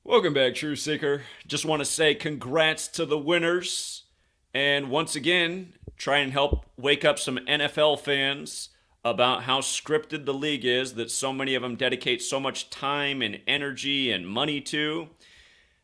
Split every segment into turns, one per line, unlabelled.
Welcome back, True Seeker. Just want to say congrats to the winners. And once again, try and help wake up some NFL fans about how scripted the league is that so many of them dedicate so much time and energy and money to.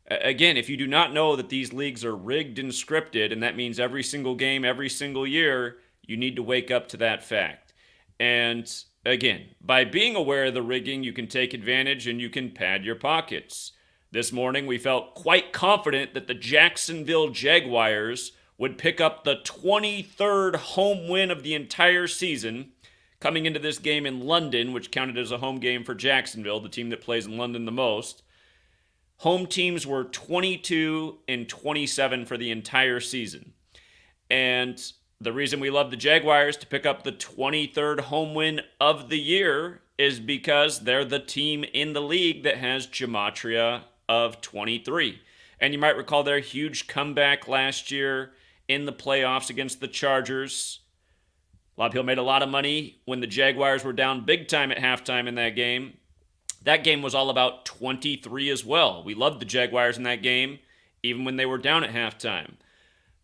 Again, if you do not know that these leagues are rigged and scripted, and that means every single game, every single year, you need to wake up to that fact. And again, by being aware of the rigging, you can take advantage and you can pad your pockets. This morning, we felt quite confident that the Jacksonville Jaguars would pick up the 23rd home win of the entire season, coming into this game in London, which counted as a home game for Jacksonville, the team that plays in London the most. Home teams were 22 and 27 for the entire season. And the reason we love the Jaguars to pick up the 23rd home win of the year is because they're the team in the league that has Gematria of 23. And you might recall their huge comeback last year in the playoffs against the Chargers. A lot of people made a lot of money when the Jaguars were down big time at halftime in that game. That game was all about 23 as well. We loved the Jaguars in that game, even when they were down at halftime.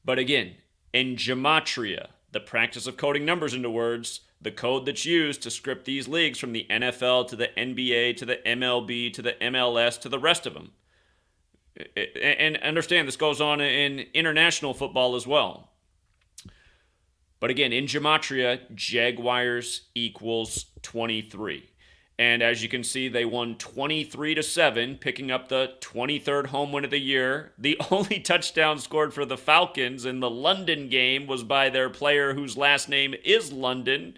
But again, in Gematria, the practice of coding numbers into words, the code that's used to script these leagues from the NFL to the NBA to the MLB to the MLS to the rest of them. And understand, this goes on in international football as well. But again, in Gematria, Jaguars equals 23. And as you can see, they won 23-7, picking up the 23rd home win of the year. The only touchdown scored for the Falcons in the London game was by their player whose last name is London.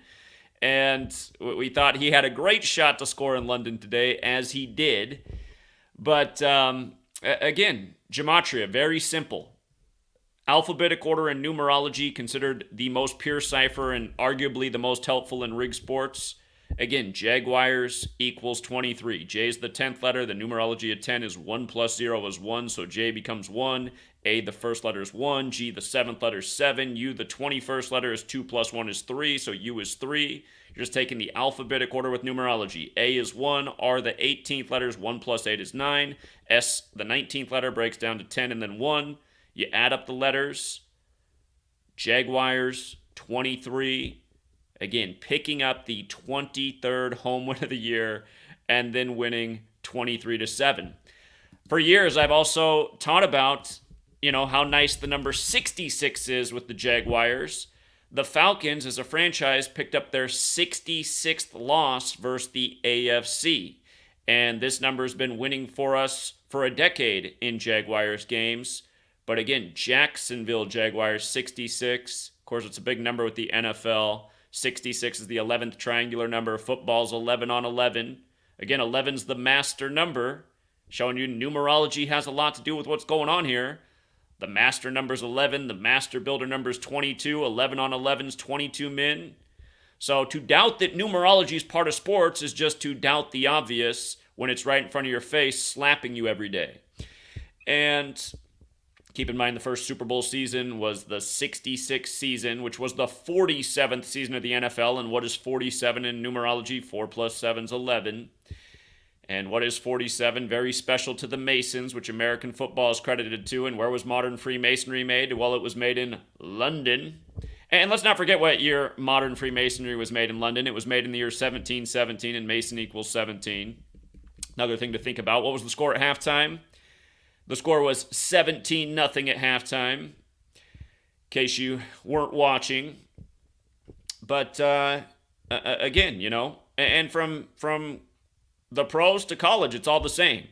And we thought he had a great shot to score in London today, as he did. But again, Gematria, very simple. Alphabetic order and numerology considered the most pure cipher and arguably the most helpful in rig sports. Again, Jaguars equals 23. J is the 10th letter. The numerology of 10 is 1 plus 0 is 1, so J becomes 1. A, the first letter is 1. G, the 7th letter is 7. U, the 21st letter is 2 plus 1 is 3, so U is 3. You're just taking the alphabetic order with numerology. A is 1. R, the 18th letter is 1 plus 8 is 9. S, the 19th letter, breaks down to 10 and then 1. You add up the letters. Jaguars, 23. Again, picking up the 23rd home win of the year and then winning 23-7. For years, I've also taught about, how nice the number 66 is with the Jaguars. The Falcons, as a franchise, picked up their 66th loss versus the AFC. And this number has been winning for us for a decade in Jaguars games. But again, Jacksonville Jaguars 66. Of course, it's a big number with the NFL. 66 is the 11th triangular number. Football's 11 on 11. Again, 11's the master number, showing you numerology has a lot to do with what's going on here. The master number's 11. The master builder number's 22. 11 on 11's 22 min. So to doubt that numerology is part of sports is just to doubt the obvious when it's right in front of your face, slapping you every day. And keep in mind, the first Super Bowl season was the 66th season, which was the 47th season of the NFL. And what is 47 in numerology? 4 plus 7 is 11. And what is 47? Very special to the Masons, which American football is credited to. And where was modern Freemasonry made? Well, it was made in London. And let's not forget what year modern Freemasonry was made in London. It was made in the year 1717, and Mason equals 17. Another thing to think about. What was the score at halftime? The score was 17-0 at halftime, in case you weren't watching. But again, and from the pros to college, it's all the same.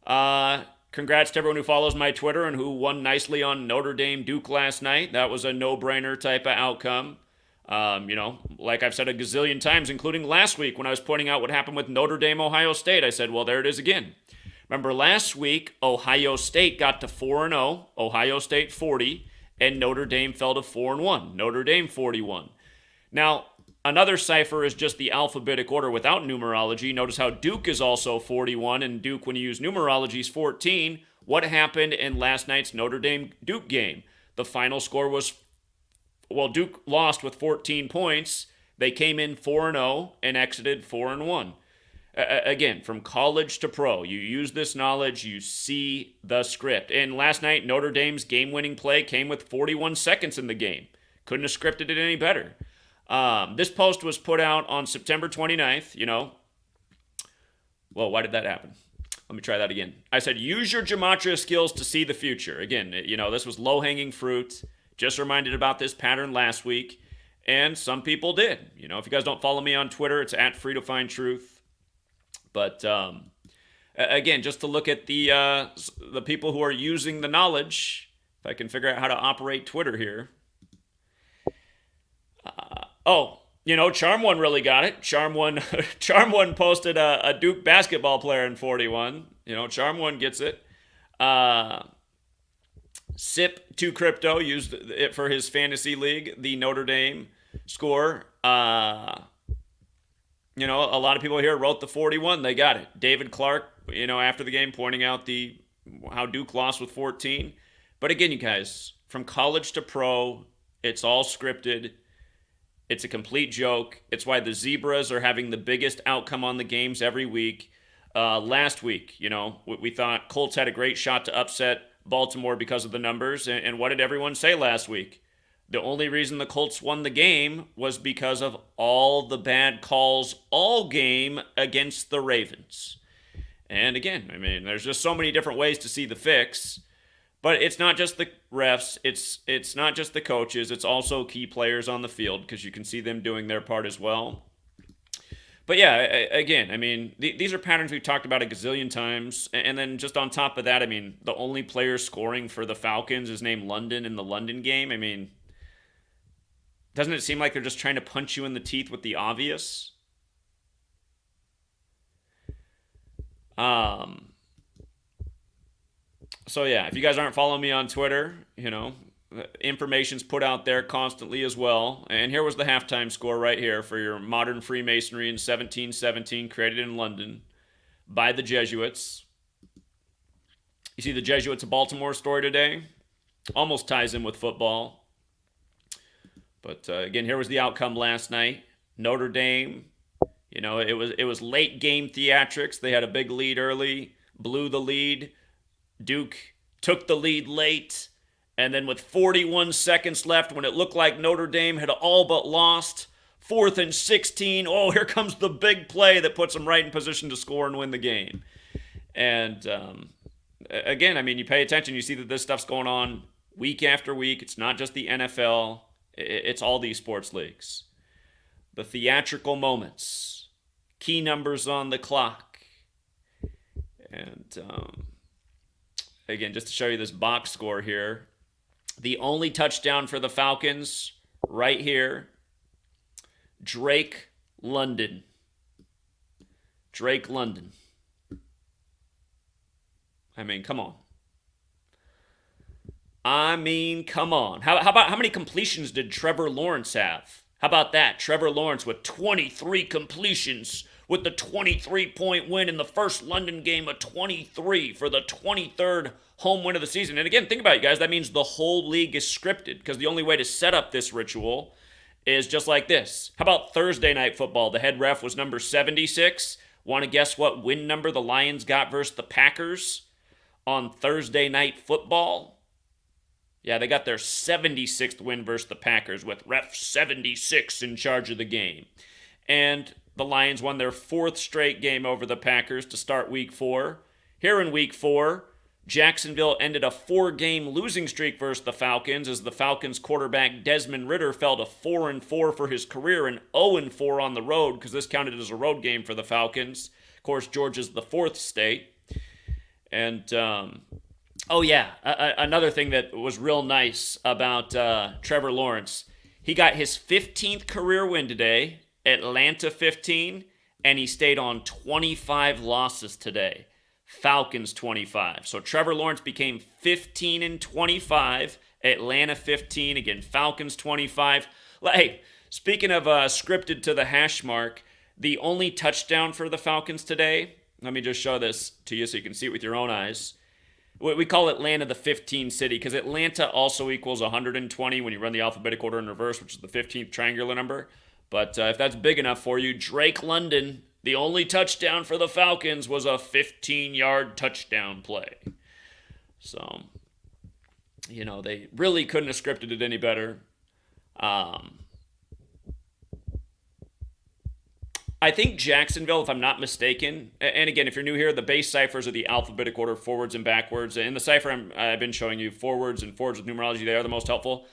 Congrats to everyone who follows my Twitter and who won nicely on Notre Dame Duke last night. That was a no-brainer type of outcome. Like I've said a gazillion times, including last week when I was pointing out what happened with Notre Dame Ohio State. I said, well, there it is again. Remember last week, Ohio State got to 4-0, Ohio State 40, and Notre Dame fell to 4-1, Notre Dame 41. Now, another cipher is just the alphabetic order without numerology. Notice how Duke is also 41, and Duke, when you use numerology, is 14. What happened in last night's Notre Dame-Duke game? The final score was, Duke lost with 14 points. They came in 4-0 and exited 4-1. Again, from college to pro, you use this knowledge, you see the script. And last night, Notre Dame's game-winning play came with 41 seconds in the game. Couldn't have scripted it any better. This post was put out on September 29th, Well, why did that happen? Let me try that again. I said, use your gematria skills to see the future. Again, this was low-hanging fruit. Just reminded about this pattern last week. And some people did. If you guys don't follow me on Twitter, it's at FreeToFindTruth. But again, just to look at the people who are using the knowledge, if I can figure out how to operate Twitter here. Charm One really got it. Charm One posted a Duke basketball player in 41. Charm One gets it. Sip2Crypto used it for his fantasy league, the Notre Dame score. A lot of people here wrote the 41. They got it. David Clark, after the game, pointing out how Duke lost with 14. But again, you guys, from college to pro, it's all scripted. It's a complete joke. It's why the Zebras are having the biggest outcome on the games every week. Last week, we thought Colts had a great shot to upset Baltimore because of the numbers. And what did everyone say last week? The only reason the Colts won the game was because of all the bad calls all game against the Ravens. And again, there's just so many different ways to see the fix. But it's not just the refs, it's not just the coaches, it's also key players on the field because you can see them doing their part as well. But yeah, again, these are patterns we've talked about a gazillion times. And then just on top of that, the only player scoring for the Falcons is named London in the London game. Doesn't it seem like they're just trying to punch you in the teeth with the obvious? So yeah, if you guys aren't following me on Twitter, information's put out there constantly as well. And here was the halftime score right here for your modern Freemasonry in 1717, created in London by the Jesuits. You see the Jesuits of Baltimore story today? Almost ties in with football. But again, here was the outcome last night. Notre Dame, it was late game theatrics. They had a big lead early, blew the lead. Duke took the lead late. And then with 41 seconds left, when it looked like Notre Dame had all but lost, 4th and 16, here comes the big play that puts them right in position to score and win the game. And again, you pay attention, you see that this stuff's going on week after week. It's not just the NFL. It's all these sports leagues. The theatrical moments, key numbers on the clock. And again, just to show you this box score here, the only touchdown for the Falcons right here, Drake London. Drake London. Come on. Come on. How about how many completions did Trevor Lawrence have? How about that? Trevor Lawrence with 23 completions with the 23-point win in the first London game, a 23 for the 23rd home win of the season. And again, think about it, guys. That means the whole league is scripted because the only way to set up this ritual is just like this. How about Thursday night football? The head ref was number 76. Want to guess what win number the Lions got versus the Packers on Thursday night football? Yeah, they got their 76th win versus the Packers with ref 76 in charge of the game. And the Lions won their 4th straight game over the Packers to start week 4. Here in week 4, Jacksonville ended a 4-game losing streak versus the Falcons as the Falcons quarterback Desmond Ridder fell to 4-4 for his career and 0-4 on the road because this counted as a road game for the Falcons. Of course, Georgia's the 4th state. And another thing that was real nice about Trevor Lawrence, he got his 15th career win today, Atlanta 15, and he stayed on 25 losses today. Falcons 25. So Trevor Lawrence became 15-25, Atlanta 15, again, Falcons 25. Hey, speaking of scripted to the hash mark, the only touchdown for the Falcons today, let me just show this to you so you can see it with your own eyes. We call Atlanta the 15 city because Atlanta also equals 120 when you run the alphabetical order in reverse, which is the 15th triangular number. But if that's big enough for you, Drake London The only touchdown for the Falcons was a 15-yard touchdown play. So, they really couldn't have scripted it any better. I think Jacksonville, if I'm not mistaken, and again, if you're new here, the base ciphers are the alphabetic order, forwards and backwards. In the cipher I've been showing you, forwards with numerology, they are the most helpful.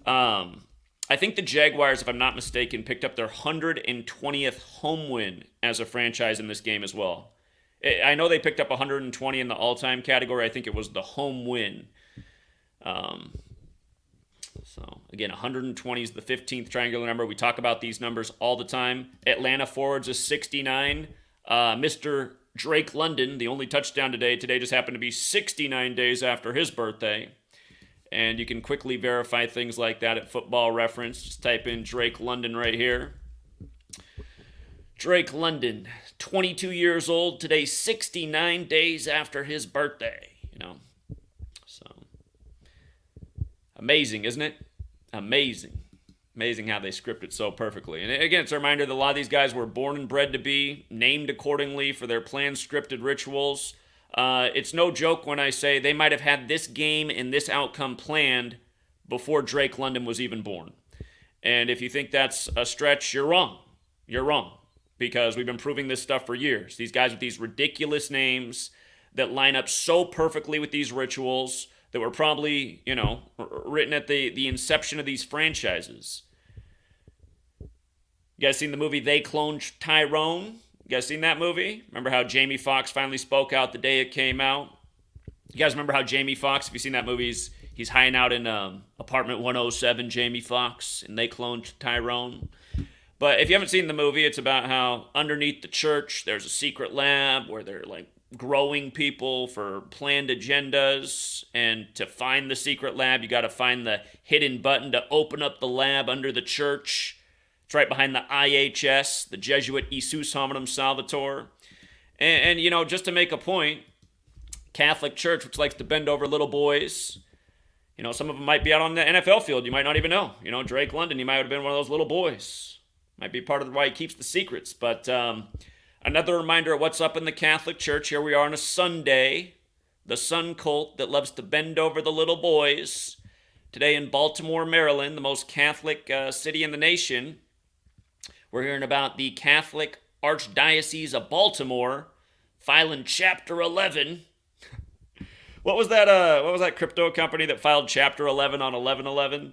I think the Jaguars, if I'm not mistaken, picked up their 120th home win as a franchise in this game as well. I know they picked up 120 in the all-time category. I think it was the home win. So, again, 120 is the 15th triangular number. We talk about these numbers all the time. Atlanta forwards is 69. Mr. Drake London, the only touchdown today just happened to be 69 days after his birthday. And you can quickly verify things like that at Football Reference. Just type in Drake London right here. Drake London, 22 years old today, 69 days after his birthday. So amazing, isn't it? Amazing how they script it so perfectly. And again, it's a reminder that a lot of these guys were born and bred to be, named accordingly for their planned scripted rituals. It's no joke when I say they might have had this game and this outcome planned before Drake London was even born. And if you think that's a stretch, you're wrong. You're wrong. Because we've been proving this stuff for years. These guys with these ridiculous names that line up so perfectly with these rituals that were probably, written at the inception of these franchises. You guys seen the movie They Cloned Tyrone? You guys seen that movie? Remember how Jamie Foxx finally spoke out the day it came out? You guys remember how Jamie Foxx, if you've seen that movie, he's hiding out in apartment 107, Jamie Foxx, and They Cloned Tyrone? But if you haven't seen the movie, it's about how underneath the church, there's a secret lab where they're growing people for planned agendas. And to find the secret lab, you got to find the hidden button to open up the lab under the church. It's right behind the IHS, the Jesuit Isus Hominum Salvator. And just to make a point, Catholic Church, which likes to bend over little boys, some of them might be out on the NFL field. You might not even know. Drake London, he might have been one of those little boys. Might be part of why he keeps the secrets. But another reminder of what's up in the Catholic Church. Here we are on a Sunday. The Sun cult that loves to bend over the little boys. Today in Baltimore, Maryland, the most Catholic city in the nation. We're hearing about the Catholic Archdiocese of Baltimore filing Chapter 11. What was that crypto company that filed Chapter 11 on 11/11?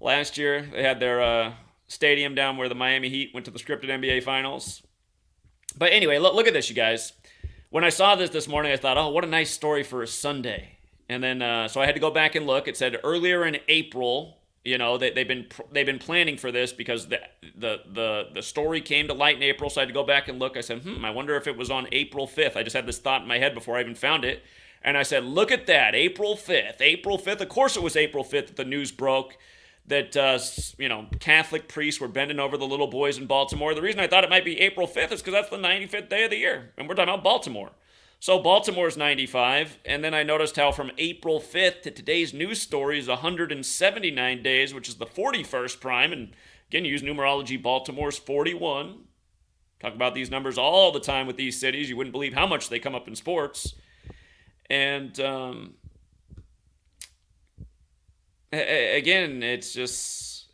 Last year, they had their stadium down where the Miami Heat went to the scripted NBA Finals. But anyway, look at this, you guys. When I saw this morning, I thought, oh, what a nice story for a Sunday. And then, so I had to go back and look. It said earlier in April, they've been planning for this because the story came to light in April. So I had to go back and look. I said, I wonder if it was on April 5th. I just had this thought in my head before I even found it. And I said, look at that, April 5th. April 5th. Of course it was April 5th that the news broke that, Catholic priests were bending over the little boys in Baltimore. The reason I thought it might be April 5th is because that's the 95th day of the year. And we're talking about Baltimore. So Baltimore's 95. And then I noticed how from April 5th to today's news story is 179 days, which is the 41st prime. And again, you use numerology, Baltimore's 41. Talk about these numbers all the time with these cities. You wouldn't believe how much they come up in sports. And, again, it's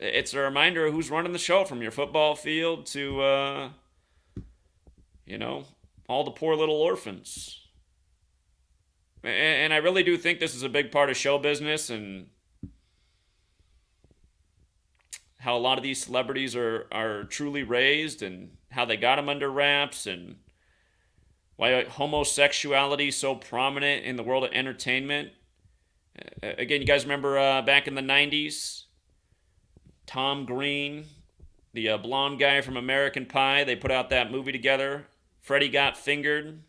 a reminder of who's running the show from your football field to, all the poor little orphans. And I really do think this is a big part of show business and how a lot of these celebrities are truly raised and how they got them under wraps and why homosexuality is so prominent in the world of entertainment. Again, you guys remember back in the 90s, Tom Green, the blonde guy from American Pie, they put out that movie together, Freddie Got Fingered.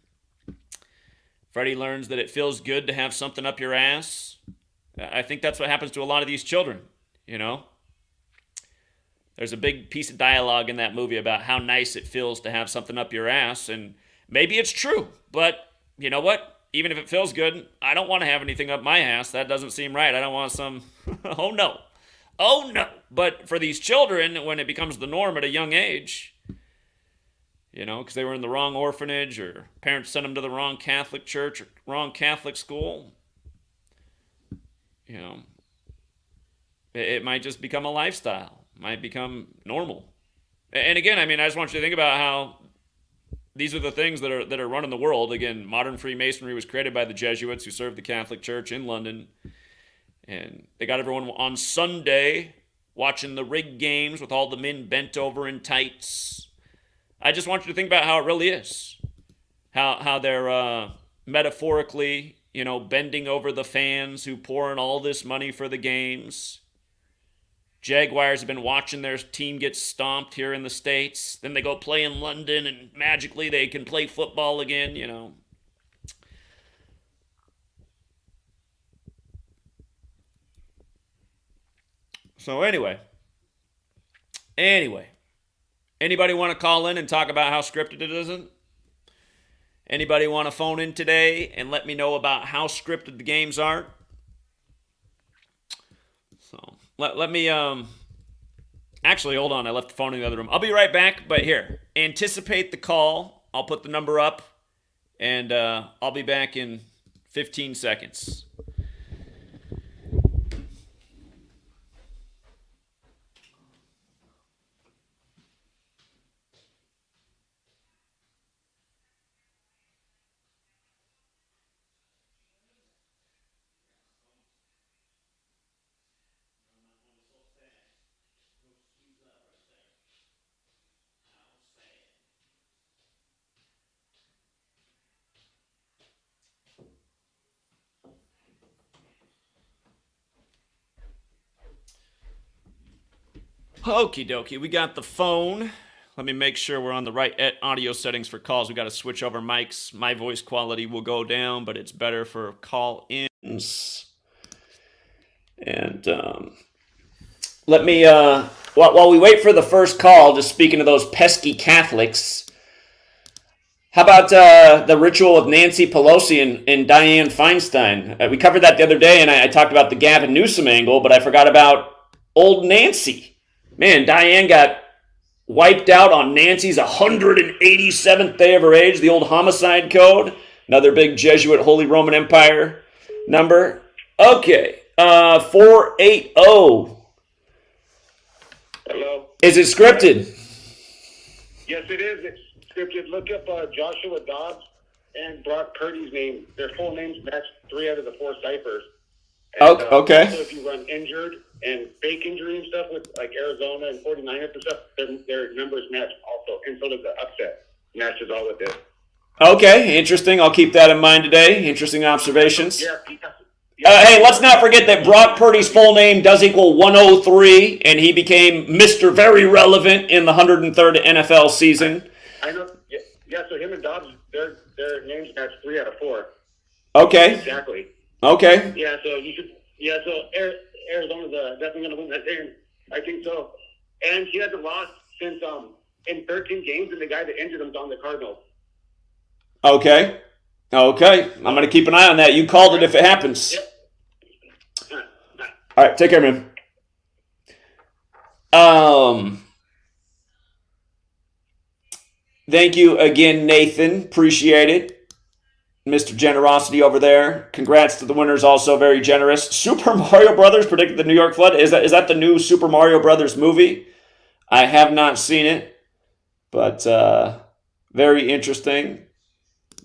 Freddie learns that it feels good to have something up your ass. I think that's what happens to a lot of these children, There's a big piece of dialogue in that movie about how nice it feels to have something up your ass, and maybe it's true, but you know what? Even if it feels good, I don't want to have anything up my ass. That doesn't seem right. I don't want some, oh no. But for these children, when it becomes the norm at a young age, because they were in the wrong orphanage or parents sent them to the wrong Catholic church or wrong Catholic school. You know, it might just become a lifestyle, might become normal. And again, I mean, I just want you to think about how these are the things that are running the world. Again, modern Freemasonry was created by the Jesuits who served the Catholic Church in London. And they got everyone on Sunday watching the rigged games with all the men bent over in tights. I just want you to think about how it really is. How they're metaphorically, bending over the fans who pour in all this money for the games. Jaguars have been watching their team get stomped here in the States. Then they go play in London and magically they can play football again. So anyway, anybody want to call in and talk about how scripted it isn't? Anybody want to phone in today and let me know about how scripted the games are? So let me actually hold on. I left the phone in the other room. I'll be right back. But here, anticipate the call. I'll put the number up, and I'll be back in 15 seconds. Okie dokie, we got the phone. Let me make sure we're on the right audio settings for calls. We got to switch over mics. My voice quality will go down, but it's better for call-ins. And let me, while we wait for the first call, just speaking of those pesky Catholics, how about the ritual of Nancy Pelosi and Dianne Feinstein? We covered that the other day, and I talked about the Gavin Newsom angle, but I forgot about old Nancy. Man, Diane got wiped out on Nancy's 187th day of her age, the old homicide code. Another big Jesuit Holy Roman Empire number. Okay, 480.
Hello.
Is it scripted?
Yes, it is. It's scripted. Look up Joshua Dobbs and Brock Purdy's name. Their full names match 3 out of the 4 ciphers. And,
okay.
Also, if you run injured and fake injury and stuff with like Arizona and 49ers and stuff, their numbers match also. And so does the upset. Matches all with it.
Okay, interesting. I'll keep that in mind today. Interesting observations.
Yeah.
Hey, let's not forget that Brock Purdy's full name does equal 103, and he became Mr. Very Relevant in the 103rd NFL season.
I know. Yeah, so him and Dobbs, their names match 3 out of 4.
Okay.
Exactly.
Okay.
Yeah, so you should. Yeah, so Arizona's definitely going to win that game. I think so. And he hasn't lost since in 13 games, and the guy that injured him is on the Cardinals.
Okay. I'm going to keep an eye on that. You called it if it happens.
Yep.
All right, take care, man. Thank you again, Nathan. Appreciate it. Mr. Generosity over there. Congrats to the winners, also very generous. Super Mario Brothers predicted the New York flood. Is that the new Super Mario Brothers movie? I have not seen it, but very interesting.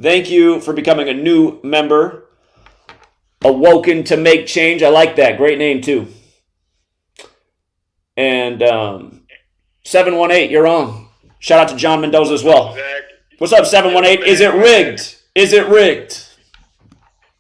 Thank you for becoming a new member. Awoken to Make Change. I like that. Great name, too. And 718, you're on. Shout out to John Mendoza as well. What's up, 718? Is it rigged? Is it rigged?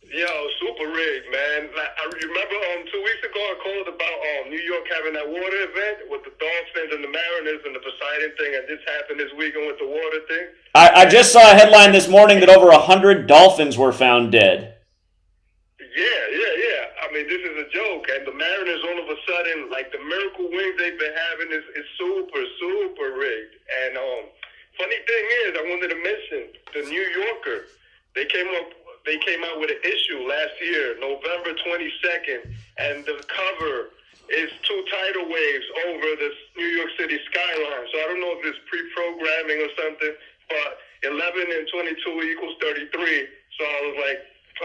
Yo, super rigged, man. I remember 2 weeks ago I called about New York having that water event with the Dolphins and the Mariners and the Poseidon thing, and this happened this weekend with the water thing.
I just saw a headline this morning that over 100 dolphins were found dead.
Yeah. I mean, this is a joke, and the Mariners all of a sudden, like the miracle wins they've been having is super, super rigged. And funny thing is, I wanted to mention the New Yorker. They came out with an issue last year, November 22nd, and the cover is 2 tidal waves over the New York City skyline. So I don't know if it's pre-programming or something but 11 and 22 equals 33. So I was like,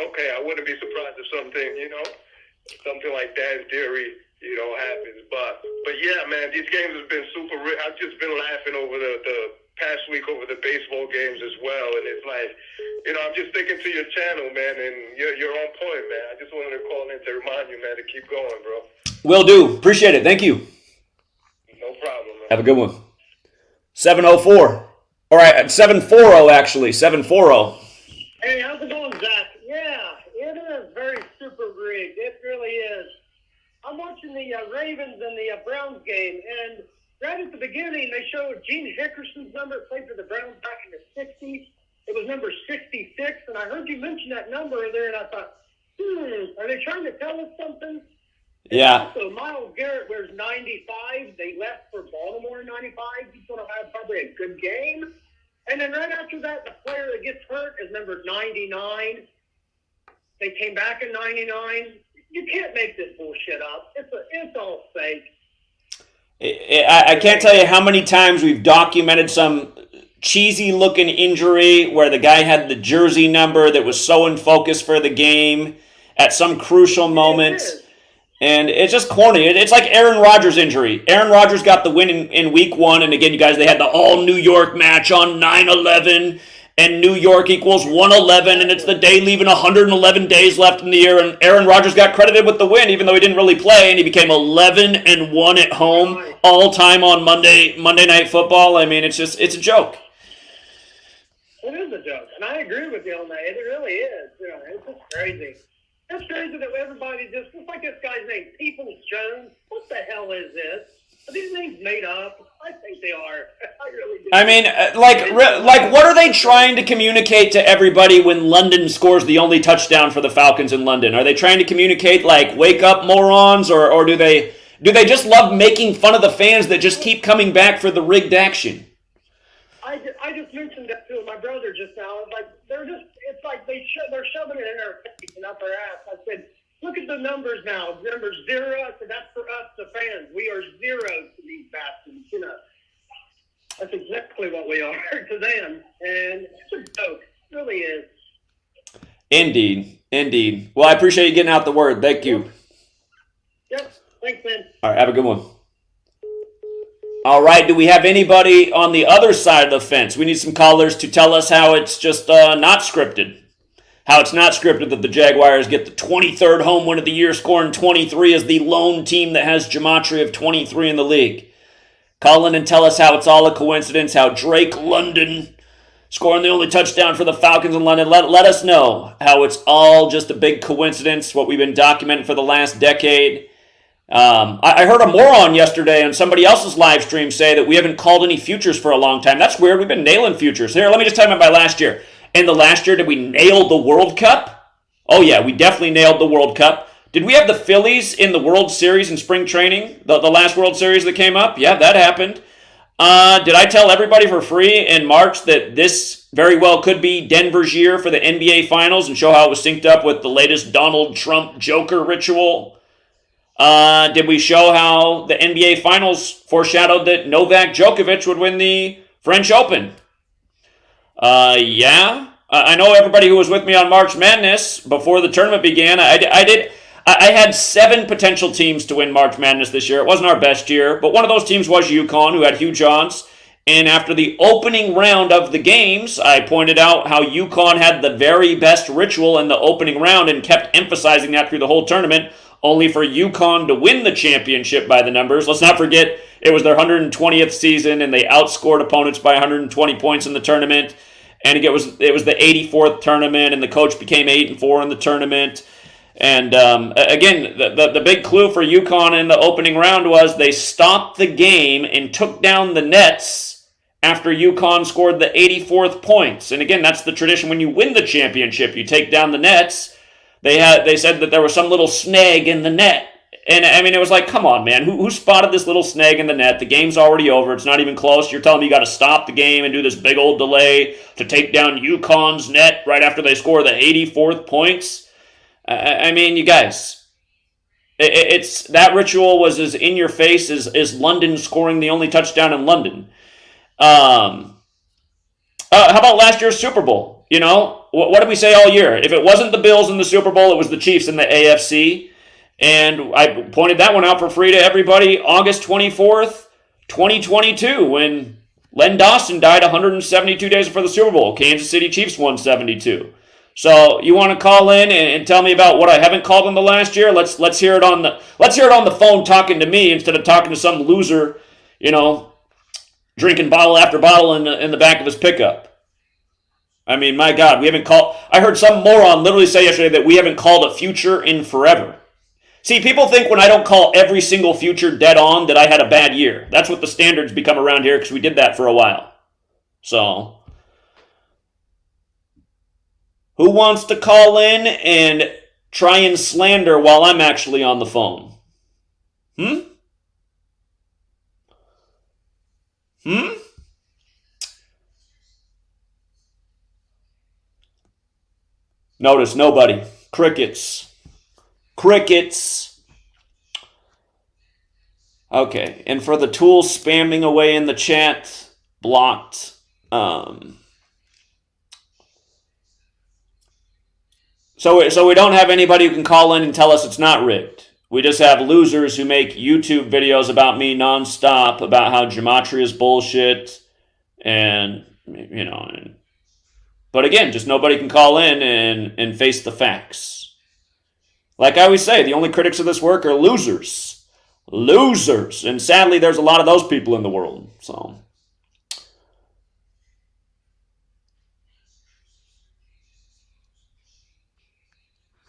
okay, I wouldn't be surprised if something like that in theory, happens. But yeah, man, these games have been super rich. I've just been laughing over the past week over the baseball games as well, and it's like, I'm just sticking to your channel, man, and you're on point, man. I just wanted to call in to remind you, man, to keep going, bro.
Will do. Appreciate it. Thank you.
No problem, man.
Have a good one. 704. All right, 740 actually. 740.
Hey, how's it going, Zach? Yeah, it is very super rigged. It really is. I'm watching the Ravens and the Browns game, and right at the beginning, they showed Gene Hickerson's number, played for the Browns back in the 60s. It was number 66, and I heard you mention that number there, and I thought, are they trying to tell us something?
Yeah.
So Myles Garrett wears 95. They left for Baltimore in 95. He's going to have probably a good game. And then right after that, the player that gets hurt is number 99. They came back in 99. You can't make this bullshit up. It's all fake.
I can't tell you how many times we've documented some cheesy-looking injury where the guy had the jersey number that was so in focus for the game at some crucial moment. And it's just corny. It's like Aaron Rodgers' injury. Aaron Rodgers got the win in week 1. And again, you guys, they had the all-New York match on 9/11. And New York equals 111. And it's the day leaving 111 days left in the year. And Aaron Rodgers got credited with the win, even though he didn't really play. And he became 11-1 at home all-time on Monday Night Football. I mean, it's a joke.
It is a joke. And I agree with you on that. It really is. It's just crazy. It's crazy that everybody just like this guy's name, Peoples Jones. What the hell is this? Are these names made up? I think they are. I really do.
I mean, like, what are they trying to communicate to everybody when London scores the only touchdown for the Falcons in London? Are they trying to communicate, like, wake up morons, or do they just love making fun of the fans that just keep coming back for the rigged action?
I just mentioned that to my brother just now. Like it's like they're shoving it in our face and up our ass. I said, look at the numbers now. Number 0. I said, that's for us, the fans. We are 0 to these bastards. That's exactly what we are to them. And it's a joke. It really is.
Indeed. Well, I appreciate you getting out the word. Thank you.
Yep. Thanks, man.
All right, have a good one. All right, do we have anybody on the other side of the fence? We need some callers to tell us how it's just not scripted. How it's not scripted that the Jaguars get the 23rd home win of the year, scoring 23 as the lone team that has gematria of 23 in the league. Call in and tell us how it's all a coincidence, how Drake London scoring the only touchdown for the Falcons in London. Let us know how it's all just a big coincidence, what we've been documenting for the last decade. I heard a moron yesterday on somebody else's live stream say that we haven't called any futures for a long time. That's weird. We've been nailing futures. Here, let me just tell you about last year. In the last year, did we nail the World Cup? Oh, yeah, we definitely nailed the World Cup. Did we have the Phillies in the World Series in spring training? The last World Series that came up? Yeah, that happened. Did I tell everybody for free in March that this very well could be Denver's year for the NBA Finals and show how it was synced up with the latest Donald Trump Joker ritual? Did we show how the NBA Finals foreshadowed that Novak Djokovic would win the French Open? Yeah. I know everybody who was with me on March Madness before the tournament began. I had 7 potential teams to win March Madness this year. It wasn't our best year, but one of those teams was UConn, who had huge odds. And after the opening round of the games, I pointed out how UConn had the very best ritual in the opening round and kept emphasizing that through the whole tournament, only for UConn to win the championship by the numbers. Let's not forget, it was their 120th season, and they outscored opponents by 120 points in the tournament. And it was the 84th tournament, and the coach became 8-4 in the tournament. And again, the big clue for UConn in the opening round was they stopped the game and took down the Nets after UConn scored the 84th points. And again, that's the tradition when you win the championship. You take down the Nets. They said that there was some little snag in the net. And I mean, it was like, come on, man. Who spotted this little snag in the net? The game's already over. It's not even close. You're telling me you got to stop the game and do this big old delay to take down UConn's net right after they score the 84th points? I mean, you guys, it's that ritual was as in your face as London scoring the only touchdown in London. How about last year's Super Bowl? You know, what did we say all year? If it wasn't the Bills in the Super Bowl, it was the Chiefs in the AFC. And I pointed that one out for free to everybody August 24th, 2022, when Len Dawson died 172 days before the Super Bowl. Kansas City Chiefs won 72. So you want to call in and tell me about what I haven't called in the last year? Let's hear it on the phone talking to me instead of talking to some loser, you know, drinking bottle after bottle in the back of his pickup. I mean, my God, we haven't called. I heard some moron literally say yesterday that we haven't called a future in forever. See, people think when I don't call every single future dead on that I had a bad year. That's what the standards become around here because we did that for a while. So, who wants to call in and try and slander while I'm actually on the phone? Notice nobody. Crickets. Okay, and for the tools spamming away in the chat, blocked. So we don't have anybody who can call in and tell us it's not rigged. We just have losers who make YouTube videos about me nonstop, about how Gematria is bullshit, and, you know, but again, just nobody can call in and face the facts. Like I always say, the only critics of this work are losers. Losers. And sadly, there's a lot of those people in the world. So,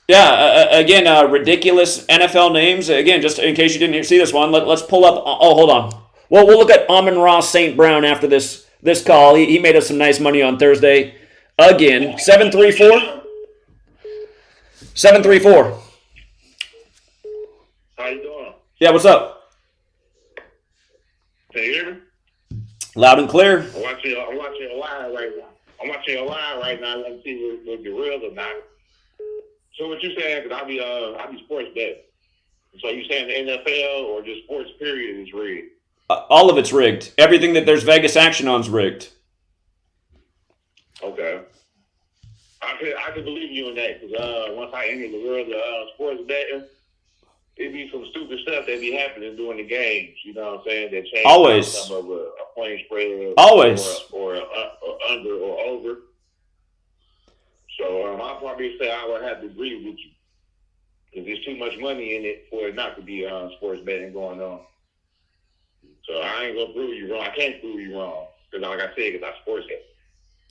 yeah, again, ridiculous NFL names. Again, just in case you didn't see this one, let's pull up. Oh, hold on. Well, we'll look at Amon-Ra St. Brown after this call. He made us some nice money on Thursday. Again, 734. 734.
How you doing?
Yeah, what's up?
Can you hear me?
Loud and clear.
I'm watching a live right now. Let's see if you're real or not. So what you saying? Because I be sports betting. So you saying the NFL or just sports period is rigged?
All of it's rigged. Everything that there's Vegas action on is rigged.
Okay. I can believe you in that because once I enter the world of sports betting, it be some stupid stuff that be happening during the games. You know what I'm saying? That change
Always.
Some of a point spread.
Always.
Or under or over. So I'll probably say I would have to agree with you because there's too much money in it for it not to be sports betting going on. So I ain't gonna prove you wrong. I can't prove you wrong because, like I said, because I sports bet.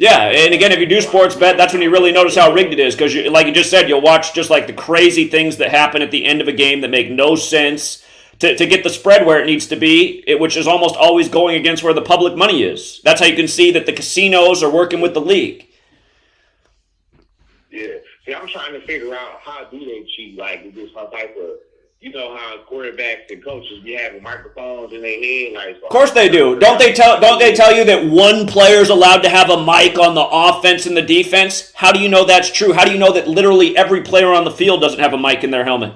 Yeah, and again, if you do sports bet, that's when you really notice how rigged it is. Because, like you just said, you'll watch just like the crazy things that happen at the end of a game that make no sense to get the spread where it needs to be, which is almost always going against where the public money is. That's how you can see that the casinos are working with the league.
Yeah. See, I'm trying to figure out how do they cheat? Like, is this some type of, you know how quarterbacks and coaches be having microphones in their head? Like, so
of course they do. Don't they tell you that one player's allowed to have a mic on the offense and the defense? How do you know that's true? How do you know that literally every player on the field doesn't have a mic in their helmet?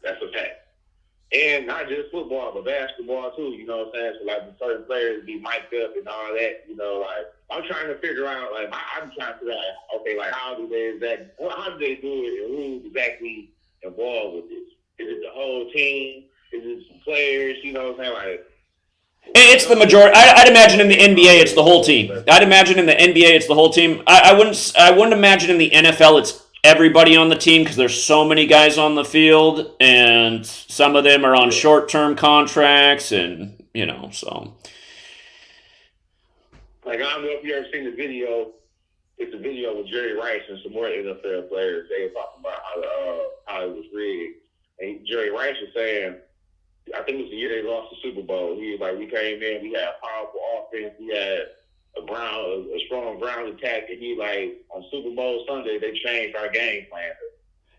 That's a fact. And not just football, but basketball too, you know what I'm saying? So like the certain players be mic'd up and all that, you know, like I'm trying to figure out, like I'm trying to figure out, okay, like how do they do it and who's exactly involved with this? Is it the whole team? Is it some players? You know what I'm saying? Like,
it's the majority. I'd imagine in the NBA it's the whole team. I'd imagine in the NBA it's the whole team. I wouldn't imagine in the NFL it's everybody on the team because there's so many guys on the field and some of them are on short-term contracts and, you know, so.
Like, I don't know if you ever seen the video. It's a video with Jerry Rice and some more NFL players. They were talking about how it was rigged. And Jerry Rice was saying, I think it was the year they lost the Super Bowl. He was like, we came in, we had a powerful offense, we had a strong ground attack, and he like on Super Bowl Sunday they changed our game plan.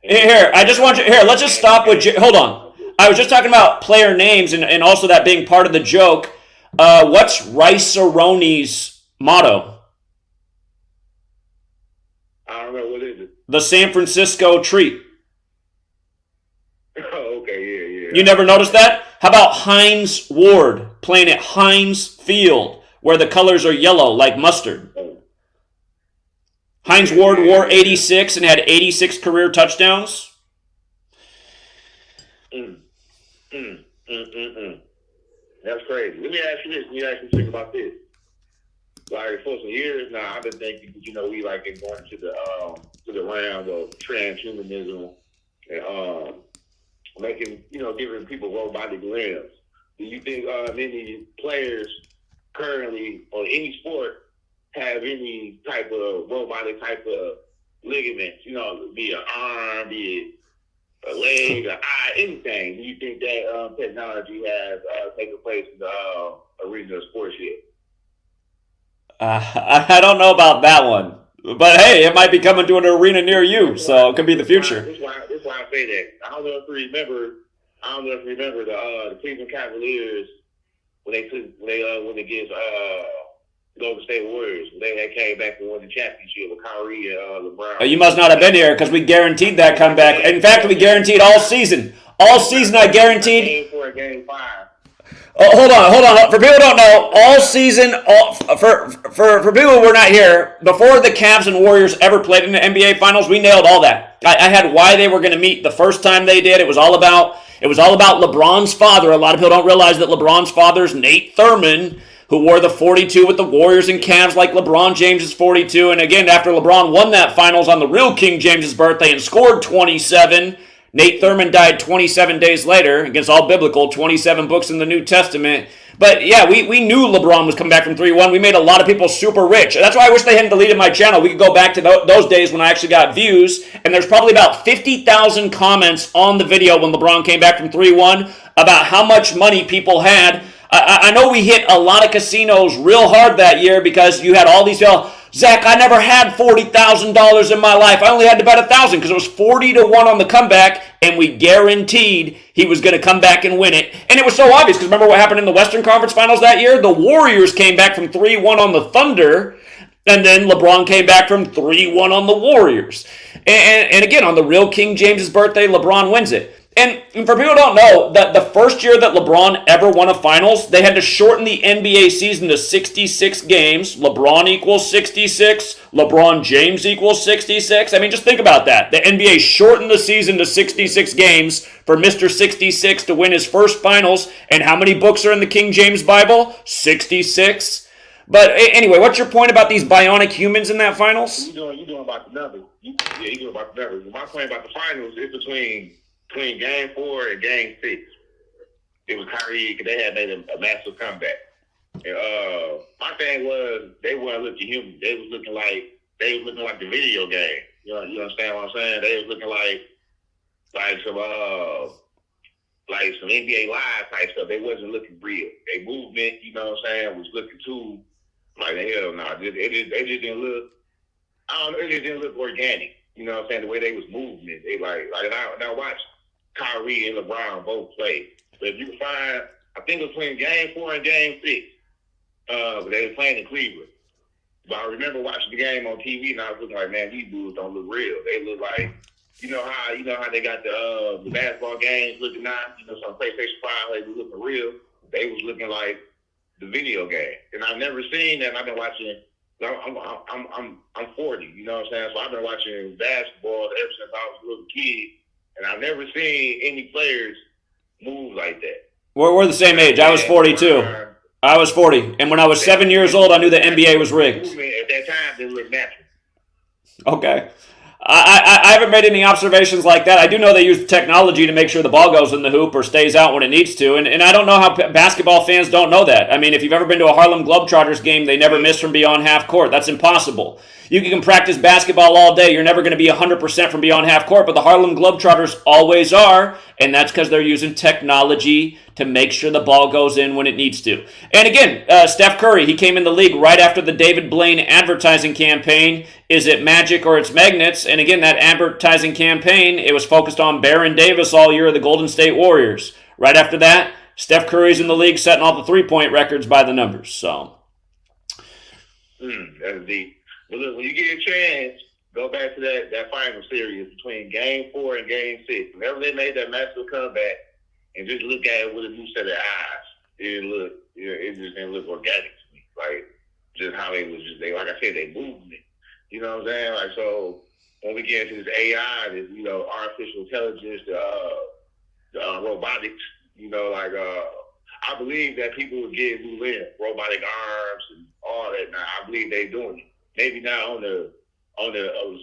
Here, I just want you. Here, let's just stop with. Hold on. I was just talking about player names and also that being part of the joke. What's Rice-A-Roni's motto?
I don't know, what is it?
The San Francisco Treat.
Oh, okay, yeah.
You never noticed that? How about Hines Ward playing at Hines Field? where the colors are yellow like mustard. Hines Ward wore 86 and had 86 career touchdowns.
That's crazy. Let me ask you this. Let me ask you think about this. Like for some years now, I've been thinking, we like it going to the realm of transhumanism and making, giving people robotic limbs. Do you think any players currently on any sport have any type of robotic type of ligaments? Be an arm, be it a leg, an eye, anything. Do you think that technology has taken place in the arena of sports yet?
I don't know about that one. But hey, it might be coming to an arena near you, so it could be the future.
That's why I say that. I don't know if you remember the Cleveland Cavaliers when they against Golden State Warriors. They had came back and won the championship with Kyrie and LeBron.
Oh, you must not have been here because we guaranteed that comeback. In fact, we guaranteed all season. All season, I guaranteed.
Game 4, Game 5.
Oh, hold on. For people who don't know, all season, for people who were not here, before the Cavs and Warriors ever played in the NBA Finals, we nailed all that. I had why they were going to meet the first time they did. It was all about LeBron's father. A lot of people don't realize that LeBron's father's Nate Thurmond, who wore the 42 with the Warriors and Cavs like LeBron James' 42. And again, after LeBron won that Finals on the real King James' birthday and scored 27, Nate Thurmond died 27 days later, against all biblical, 27 books in the New Testament. But yeah, we knew LeBron was coming back from 3-1. We made a lot of people super rich. That's why I wish they hadn't deleted my channel. We could go back to those days when I actually got views. And there's probably about 50,000 comments on the video when LeBron came back from 3-1 about how much money people had. I know we hit a lot of casinos real hard that year because you had all these people, Zach, I never had $40,000 in my life. I only had to bet 1,000 because it was 40-1 on the comeback, and we guaranteed he was going to come back and win it. And it was so obvious because remember what happened in the Western Conference Finals that year? The Warriors came back from 3-1 on the Thunder, and then LeBron came back from 3-1 on the Warriors. And again, on the real King James' birthday, LeBron wins it. And for people who don't know, that the first year that LeBron ever won a finals, they had to shorten the NBA season to 66 games. LeBron equals 66. LeBron James equals 66. I mean, just think about that. The NBA shortened the season to 66 games for Mr. 66 to win his first finals. And how many books are in the King James Bible? 66. But anyway, what's your point about these bionic humans in that finals?
You're doing about the numbers. You're doing about the numbers. My point about the finals is between Game 4 and Game 6. It was Kyrie because they had made a massive comeback. And, my thing was they weren't looking human. They was looking like the video game. You understand what I'm saying? They was looking like some NBA Live type stuff. They wasn't looking real. They movement, was looking too like hell no. They just didn't look. I don't know. It just didn't look organic. You know what I'm saying? The way they was moving, they like now watch Kyrie and LeBron both play. But if you can find, I think it was between Game 4 and Game 6. But they were playing in Cleveland. But I remember watching the game on TV, and I was looking like, man, these dudes don't look real. They look like, you know how they got the basketball games looking now. Some PlayStation 5, they were looking real. They was looking like the video game, and I've never seen that. And I've been watching. I'm 40, you know what I'm saying? So I've been watching basketball ever since I was a little kid, and I've never seen any players move like that.
We're the same age. I was 42. I was 40, and when I was 7 years old, I knew the NBA was rigged.
At that time, didn't look natural.
Okay. I haven't made any observations like that. I do know they use technology to make sure the ball goes in the hoop or stays out when it needs to, and I don't know how basketball fans don't know that. I mean, if you've ever been to a Harlem Globetrotters game, they never miss from beyond half court. That's impossible. You can practice basketball all day. You're never going to be 100% from beyond half court, but the Harlem Globetrotters always are, and that's because they're using technology to make sure the ball goes in when it needs to. And again, Steph Curry, he came in the league right after the David Blaine advertising campaign. Is it magic or it's magnets? And again, that advertising campaign, it was focused on Baron Davis all year of the Golden State Warriors. Right after that, Steph Curry's in the league setting all the three-point records by the numbers. So,
that's deep. But look, when you get a chance, go back to that final series between Game 4 and Game 6. Whenever they made that massive comeback, and just look at it with a new set of eyes, it just didn't look organic to me. like just how they was just like I said, they moved it. You know what I'm saying? Like so, when we get into this AI, this artificial intelligence, the robotics, I believe that people would get moved in robotic arms and all that. Now I believe they're doing it. Maybe not on the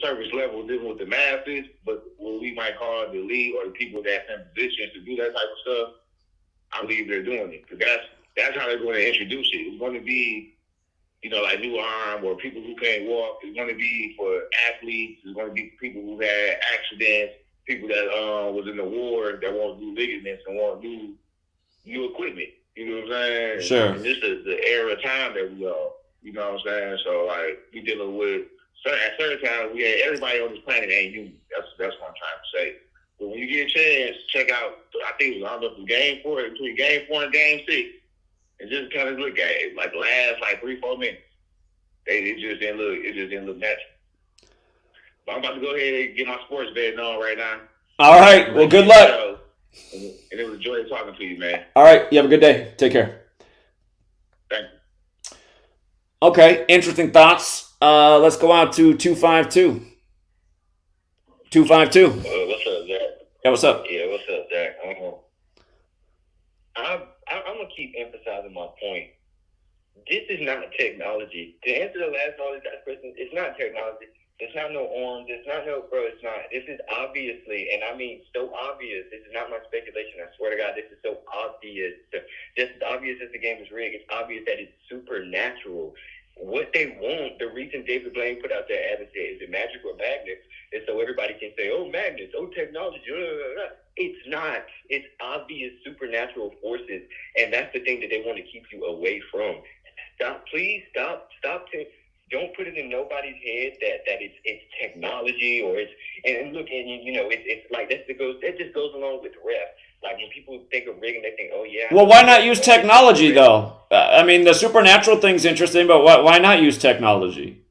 service level dealing with the masses, but what we might call the elite or the people that's in positions to do that type of stuff, I believe they're doing it. Because that's how they're going to introduce it. It's going to be, like new arm or people who can't walk. It's going to be for athletes. It's going to be for people who had accidents, people that was in the war that want to do ligaments and want to do new equipment. You know what I'm saying?
Sure.
And this is the era of time that we are. You know what I'm saying? So, like, we dealing with, at certain times, everybody on this planet ain't human. That's what I'm trying to say. But when you get a chance, check out, I think it was, I don't know if it was between game 4 and game 6, and just kind of look at it, like the last, 3-4 minutes. It just didn't look natural. But I'm about to go ahead and get my sports betting on right now.
All right. Well, good luck.
And it was a joy talking to you, man.
All right. You have a good day. Take care.
Thank you.
Okay. Interesting thoughts. Let's go out to 252. 252.
What's up, Zach?
Yeah, what's up?
Yeah, what's up, Zach? I'm going to keep emphasizing my point. This is not technology. To answer the last all these question, it's not technology. It's not no arms. It's not no, bro, it's not. This is obviously, and I mean so obvious. This is not my speculation. I swear to God, this is so obvious. Just as obvious as the game is rigged, it's obvious that it's supernatural. What they want, the reason David Blaine put out that ad and said, is it magic or magnets? And so everybody can say, oh, magnets, oh, technology. It's not. It's obvious supernatural forces, and that's the thing that they want to keep you away from. Please stop. Don't put it in nobody's head that it's technology or it's and look, and it's like that just goes along with ref. Like when people think of rigging, they think, oh yeah.
Well, why not use technology though? I mean, the supernatural thing's interesting, but why not use technology?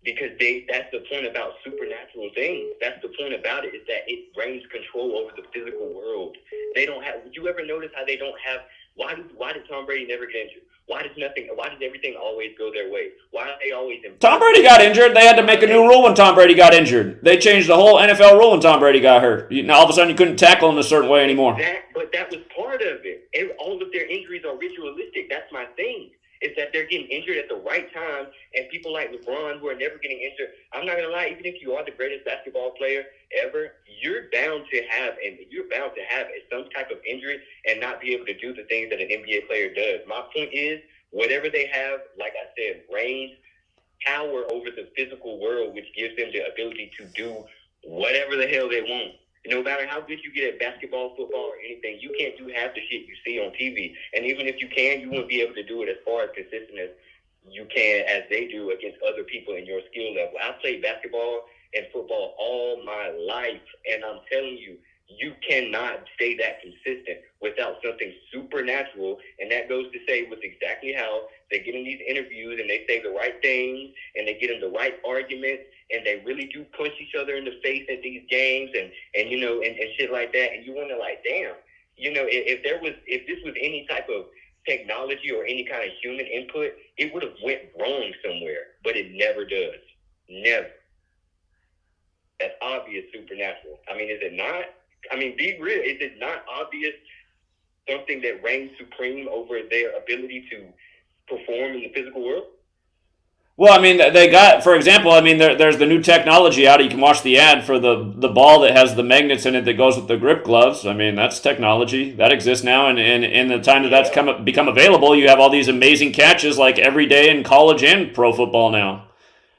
Because that's the point about supernatural things. That's the point about it, is that it reigns control over the physical world. They don't have. Would you ever notice how they don't have? Why did Tom Brady never get injured? Why does everything always go their way? Why are they always in?
Tom Brady got injured. They had to make a new rule when Tom Brady got injured. They changed the whole NFL rule when Tom Brady got hurt. Now all of a sudden you couldn't tackle in a certain way anymore.
But that was part of it. All of their injuries are ritualistic. That's my thing. Is that they're getting injured at the right time, and people like LeBron who are never getting injured. I'm not gonna lie, even if you are the greatest basketball player ever, you're bound to have some type of injury and not be able to do the things that an NBA player does. My point is, whatever they have, like I said, reigns power over the physical world, which gives them the ability to do whatever the hell they want. No matter how good you get at basketball, football, or anything, you can't do half the shit you see on TV. And even if you can, you won't be able to do it as far as consistent as you can, as they do against other people in your skill level. I played basketball and football all my life, and I'm telling you, you cannot stay that consistent without something supernatural. And that goes to say with exactly how they get in these interviews and they say the right things and they get in the right arguments and they really do punch each other in the face at these games and shit like that. And you wonder, like, damn, if this was any type of technology or any kind of human input, it would have went wrong somewhere, but it never does. Never. That's obvious supernatural. I mean, is it not? I mean, be real. Is it not obvious something that reigns supreme over their ability to perform in the physical world?
Well, I mean, they got, for example, I mean, there's the new technology out. You can watch the ad for the ball that has the magnets in it that goes with the grip gloves. I mean, that's technology. That exists now, and in the time that's become available, you have all these amazing catches like every day in college and pro football now.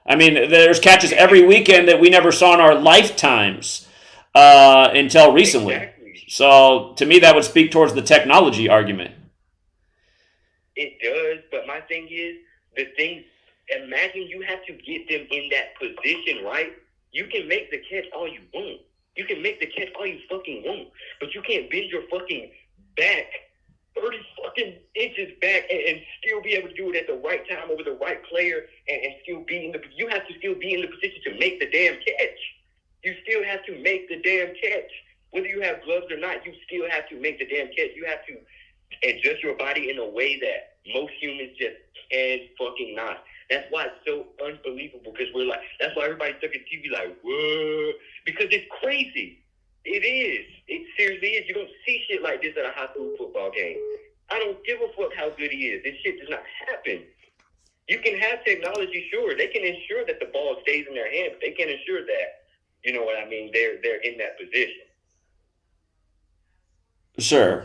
I mean, there's catches every weekend that we never saw in our lifetimes until recently.
Exactly.
So, to me, that would speak towards the technology argument.
It does, but my thing is, imagine you have to get them in that position, right? You can make the catch all you want. You can make the catch all you fucking want, but you can't bend your fucking back 30 fucking inches back and still be able to do it at the right time over the right player and still be you have to still be in the position to make the damn catch. You still have to make the damn catch. Whether you have gloves or not, you still have to make the damn catch. You have to adjust your body in a way that most humans just can fucking not. That's why it's so unbelievable, because we're like, that's why everybody's looking at TV like, whoa, because it's crazy. It is. It seriously is. You don't see shit like this at a high school football game. I don't give a fuck how good he is. This shit does not happen. You can have technology, sure. They can ensure that the ball stays in their hand, but they can't ensure that, you know what I mean, they're in that position.
Sure.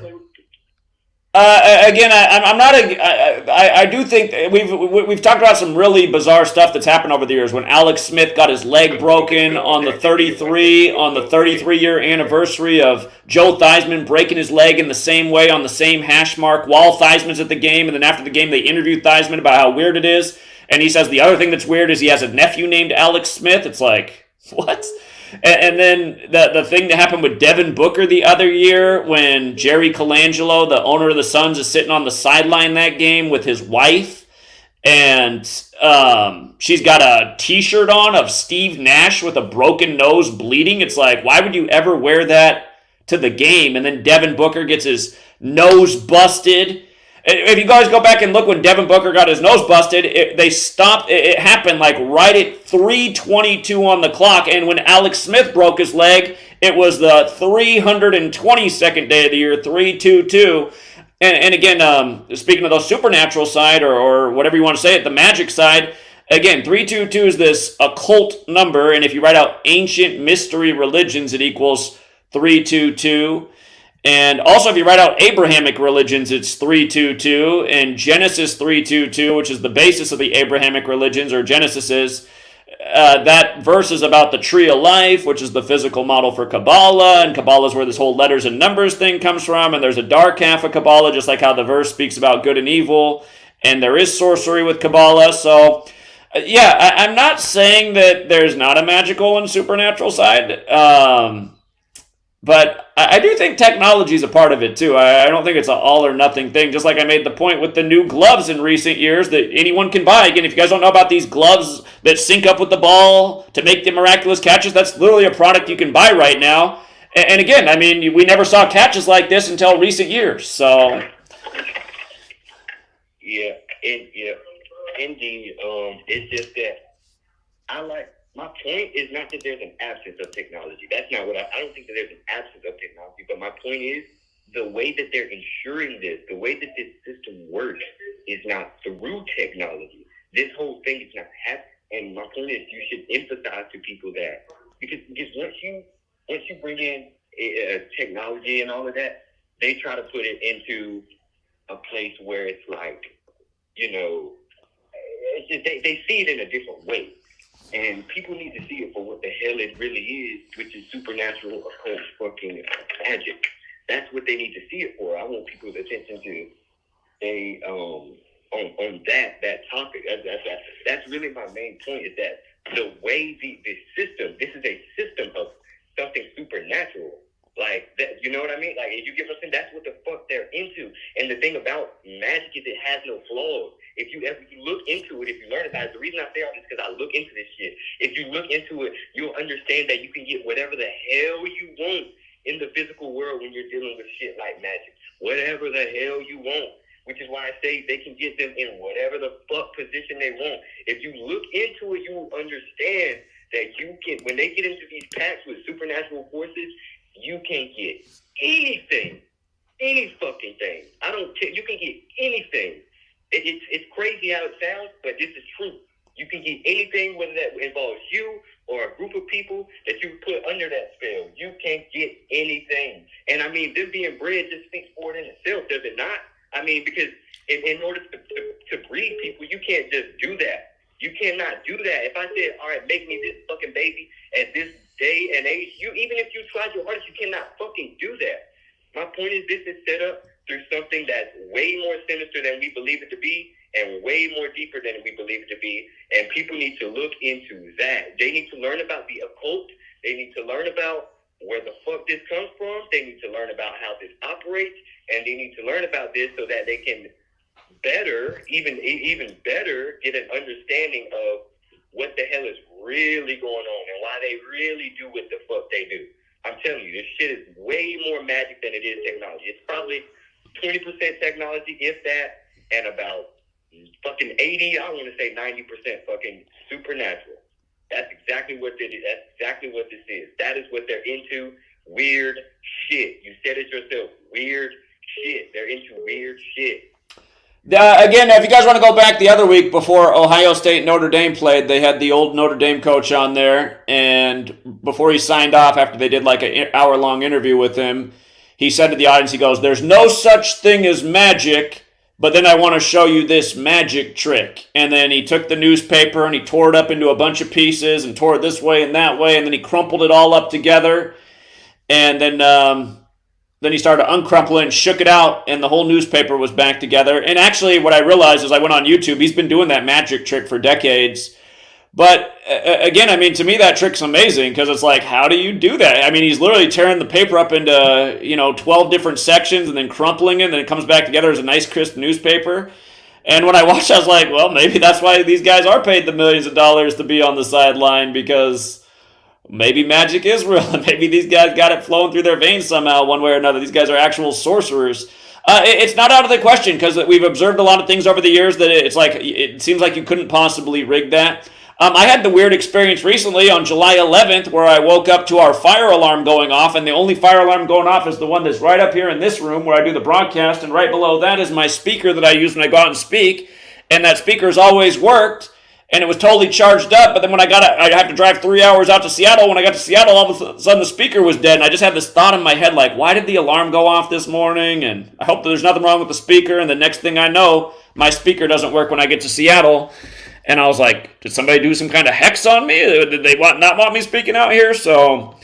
Again, I'm not. I do think we've talked about some really bizarre stuff that's happened over the years. When Alex Smith got his leg broken on the 33-year anniversary of Joe Theismann breaking his leg in the same way on the same hash mark while Theismann's at the game, and then after the game they interviewed Theismann about how weird it is, and he says the other thing that's weird is he has a nephew named Alex Smith. It's like, what? And then the thing that happened with Devin Booker the other year when Jerry Colangelo, the owner of the Suns, is sitting on the sideline that game with his wife, and she's got a t-shirt on of Steve Nash with a broken nose bleeding. It's like, why would you ever wear that to the game? And then Devin Booker gets his nose busted. If you guys go back and look when Devin Booker got his nose busted, they stopped. It happened like right at 3:22 on the clock. And when Alex Smith broke his leg, it was the 322nd day of the year, 3:22. And again, speaking of the supernatural side or whatever you want to say it, the magic side, again, 322 is this occult number. And if you write out ancient mystery religions, it equals 322. And also, if you write out Abrahamic religions, it's 322, and Genesis 322, which is the basis of the Abrahamic religions, or Genesis is, that verse is about the tree of life, which is the physical model for Kabbalah, and Kabbalah is where this whole letters and numbers thing comes from, and there's a dark half of Kabbalah, just like how the verse speaks about good and evil, and there is sorcery with Kabbalah. So, yeah, I'm not saying that there's not a magical and supernatural side, but I do think technology is a part of it, too. I don't think it's an all-or-nothing thing. Just like I made the point with the new gloves in recent years that anyone can buy. Again, if you guys don't know about these gloves that sync up with the ball to make the miraculous catches, that's literally a product you can buy right now. And again, I mean, we never saw catches like this until recent years. So,
yeah, indeed. It's just that my point is not that there's an absence of technology. That's not what I don't think that there's an absence of technology. But my point is the way that they're ensuring this, the way that this system works is not through technology. This whole thing is not happening. And my point is you should emphasize to people that because once you bring in technology and all of that, they try to put it into a place where it's like, you know, it's just, they see it in a different way. And people need to see it for what the hell it really is, which is supernatural, occult, fucking magic. That's what they need to see it for. I want people's attention to stay on that topic. That's really my main point. Is that the way the system. This is a system of something supernatural. Like that, you know what I mean? Like, if you get what I'm saying, that's what the fuck they're into. And the thing about magic is it has no flaws. If you look into it, if you learn about it, the reason I say all this is because I look into this shit. If you look into it, you'll understand that you can get whatever the hell you want in the physical world when you're dealing with shit like magic. Whatever the hell you want. Which is why I say they can get them in whatever the fuck position they want. If you look into it, you will understand that you can, when they get into these packs with supernatural forces, you can get anything, any fucking thing. I don't care. You can get anything. It's crazy how it sounds, but this is true. You can get anything, whether that involves you or a group of people that you put under that spell. You can get anything. And I mean, them being bred just speaks for it in itself, does it not? I mean, because in order to breed people, you can't just do that. You cannot do that. If I said, all right, make me this fucking baby at this day and age, even if you tried your hardest, you cannot fucking do that. My point is this is set up through something that's way more sinister than we believe it to be and way more deeper than we believe it to be. And people need to look into that. They need to learn about the occult. They need to learn about where the fuck this comes from. They need to learn about how this operates. And they need to learn about this so that they can better, even better, get an understanding of what the hell is really going on and why they really do what the fuck they do. I'm telling you, this shit is way more magic than it is technology. It's probably 20% technology, if that, and about fucking 80, I want to say 90% fucking supernatural. That's exactly what this is. That's exactly what this is. That is what they're into. Weird shit. You said it yourself. Weird shit. They're into weird shit.
Again, if you guys want to go back the other week before Ohio State Notre Dame played, they had the old Notre Dame coach on there, and before he signed off, after they did like an hour-long interview with him, he said to the audience, he goes, "There's no such thing as magic, but then I want to show you this magic trick." And then he took the newspaper and he tore it up into a bunch of pieces and tore it this way and that way, and then he crumpled it all up together, and then he started to uncrumple it and shook it out, and the whole newspaper was back together. And actually, what I realized is I went on YouTube, he's been doing that magic trick for decades. But again, I mean, to me, that trick's amazing because it's like, how do you do that? I mean, he's literally tearing the paper up into, 12 different sections and then crumpling it, and then it comes back together as a nice, crisp newspaper. And when I watched, I was like, well, maybe that's why these guys are paid the millions of dollars to be on the sideline, because maybe magic is real, and maybe these guys got it flowing through their veins somehow, one way or another. These guys are actual sorcerers. It's not out of the question, because we've observed a lot of things over the years that it seems like you couldn't possibly rig that. I had the weird experience recently on July 11th where I woke up to our fire alarm going off, and the only fire alarm going off is the one that's right up here in this room where I do the broadcast, and right below that is my speaker that I use when I go out and speak, and that speaker's always worked. And it was totally charged up, but then when I have to drive 3 hours out to Seattle. When I got to Seattle, all of a sudden the speaker was dead, and I just had this thought in my head, like, why did the alarm go off this morning? And I hope that there's nothing wrong with the speaker, and the next thing I know, my speaker doesn't work when I get to Seattle. And I was like, did somebody do some kind of hex on me? Did they not want me speaking out here? So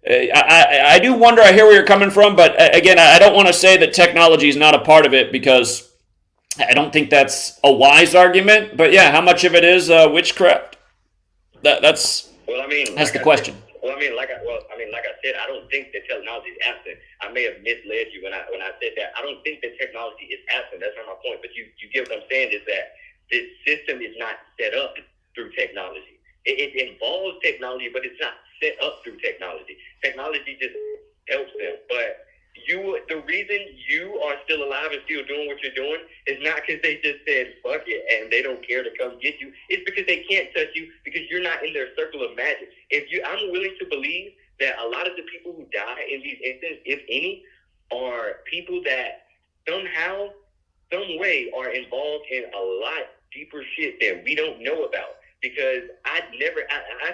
I do wonder, I hear where you're coming from, but again, I don't want to say that technology is not a part of it, because I don't think that's a wise argument, but yeah, how much of it is witchcraft? That's the question.
Like I said, I don't think the technology is absent. I may have misled you when I said that. I don't think the technology is absent. That's not my point. But you get what I'm saying is that this system is not set up through technology. It involves technology, but it's not set up through technology. Technology just helps them, but the reason you are still alive and still doing what you're doing is not because they just said fuck it and they don't care to come get you. It's because they can't touch you, because you're not in their circle of magic. I'm willing to believe that a lot of the people who die in these instances, if any, are people that somehow, some way, are involved in a lot deeper shit that we don't know about. Because I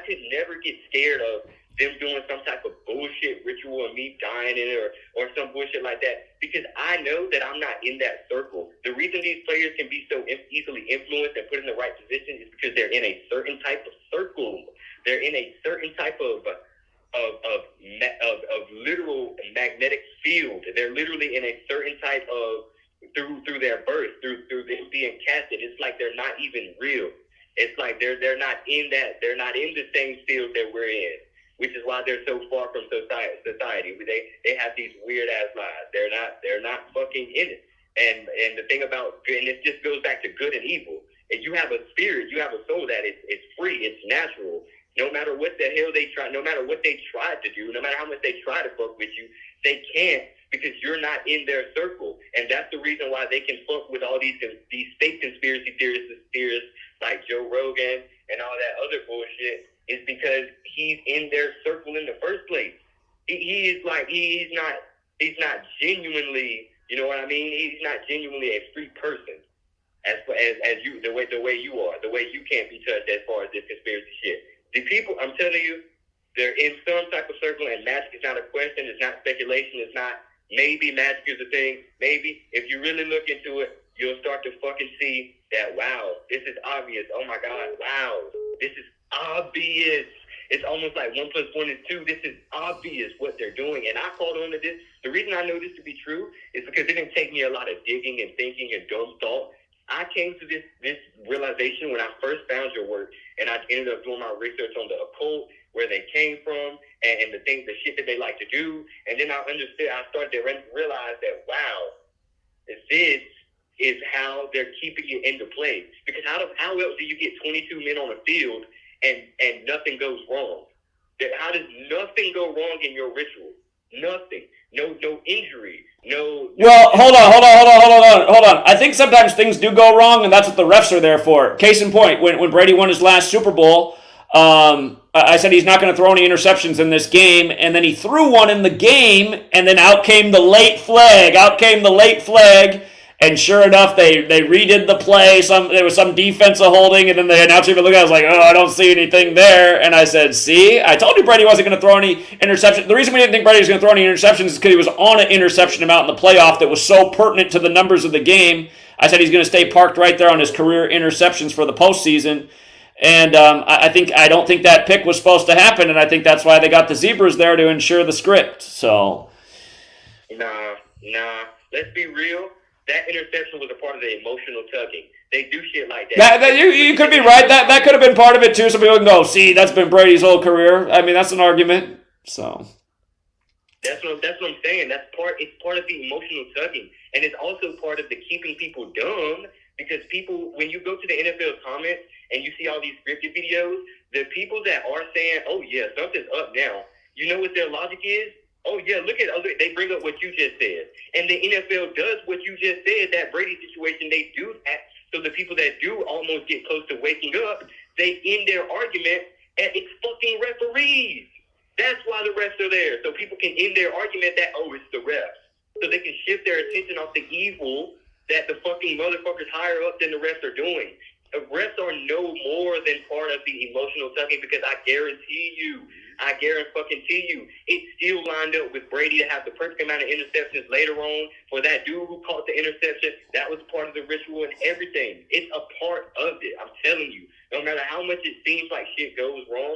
could never get scared of them doing some type of bullshit ritual and me dying in it or some bullshit like that, because I know that I'm not in that circle. The reason these players can be so easily influenced and put in the right position is because they're in a certain type of circle. They're in a certain type of literal magnetic field. They're literally in a certain type of through their birth, through them being casted. It's like they're not even real. It's like they're not in that. They're not in the same field that we're in, which is why they're so far from society. They have these weird ass lives. They're not fucking in it. And the thing about, and it just goes back to good and evil. If you have a spirit, you have a soul that it's free, it's natural. No matter what the hell they try, no matter what they try to do, no matter how much they try to fuck with you, they can't, because you're not in their circle. And that's the reason why they can fuck with all these fake conspiracy theorists like Joe Rogan and all that other bullshit, is because he's in their circle in the first place. He's not genuinely, you know what I mean? He's not genuinely a free person as you, the way you are, the way you can't be touched as far as this conspiracy shit. The people, I'm telling you, they're in some type of circle, and magic is not a question. It's not speculation. It's not maybe magic is a thing. Maybe if you really look into it, you'll start to fucking see that, wow, this is obvious. Oh my God, wow, this is obvious. It's almost like 1 + 1 is 2. This is obvious what they're doing. And I caught on to this. The reason I know this to be true is because it didn't take me a lot of digging and thinking and dumb thought. I came to this realization when I first found your work, and I ended up doing my research on the occult, where they came from, and the shit that they like to do. And then I started to realize that, wow, this is how they're keeping it into play. Because how else do you get 22 men on the field and nothing goes wrong? How does nothing go wrong in your ritual? Nothing. No injury. No.
Well, hold on. I think sometimes things do go wrong, and that's what the refs are there for. Case in point, when Brady won his last Super Bowl, I said he's not going to throw any interceptions in this game, and then he threw one in the game, and then out came the late flag. And sure enough, they redid the play. There was some defensive holding, and then the announcer even looked at it, was like, oh, I don't see anything there. And I said, see? I told you Brady wasn't going to throw any interceptions. The reason we didn't think Brady was going to throw any interceptions is because he was on an interception amount in the playoff that was so pertinent to the numbers of the game. I said he's going to stay parked right there on his career interceptions for the postseason. And I don't think that pick was supposed to happen, and I think that's why they got the Zebras there to ensure the script. So,
Nah. Let's be real. That interception was a part of the emotional tugging. They do shit like that.
You could be right. That could have been part of it too. Some people can go, see, that's been Brady's whole career. I mean, that's an argument. So
that's what I'm saying. It's part of the emotional tugging, and it's also part of the keeping people dumb. Because people, when you go to the NFL comments and you see all these scripted videos, the people that are saying, "Oh yeah, something's up now," you know what their logic is? Oh yeah, look, they bring up what you just said. And the NFL does what you just said, that Brady situation, they do that. So the people that do almost get close to waking up, they end their argument at it's fucking referees. That's why the refs are there. So people can end their argument that, oh, it's the refs. So they can shift their attention off the evil that the fucking motherfuckers higher up than the refs are doing. The refs are no more than part of the emotional tugging, because I guarantee you, it still lined up with Brady to have the perfect amount of interceptions later on. For that dude who caught the interception, that was part of the ritual and everything. It's a part of it. I'm telling you, no matter how much it seems like shit goes wrong,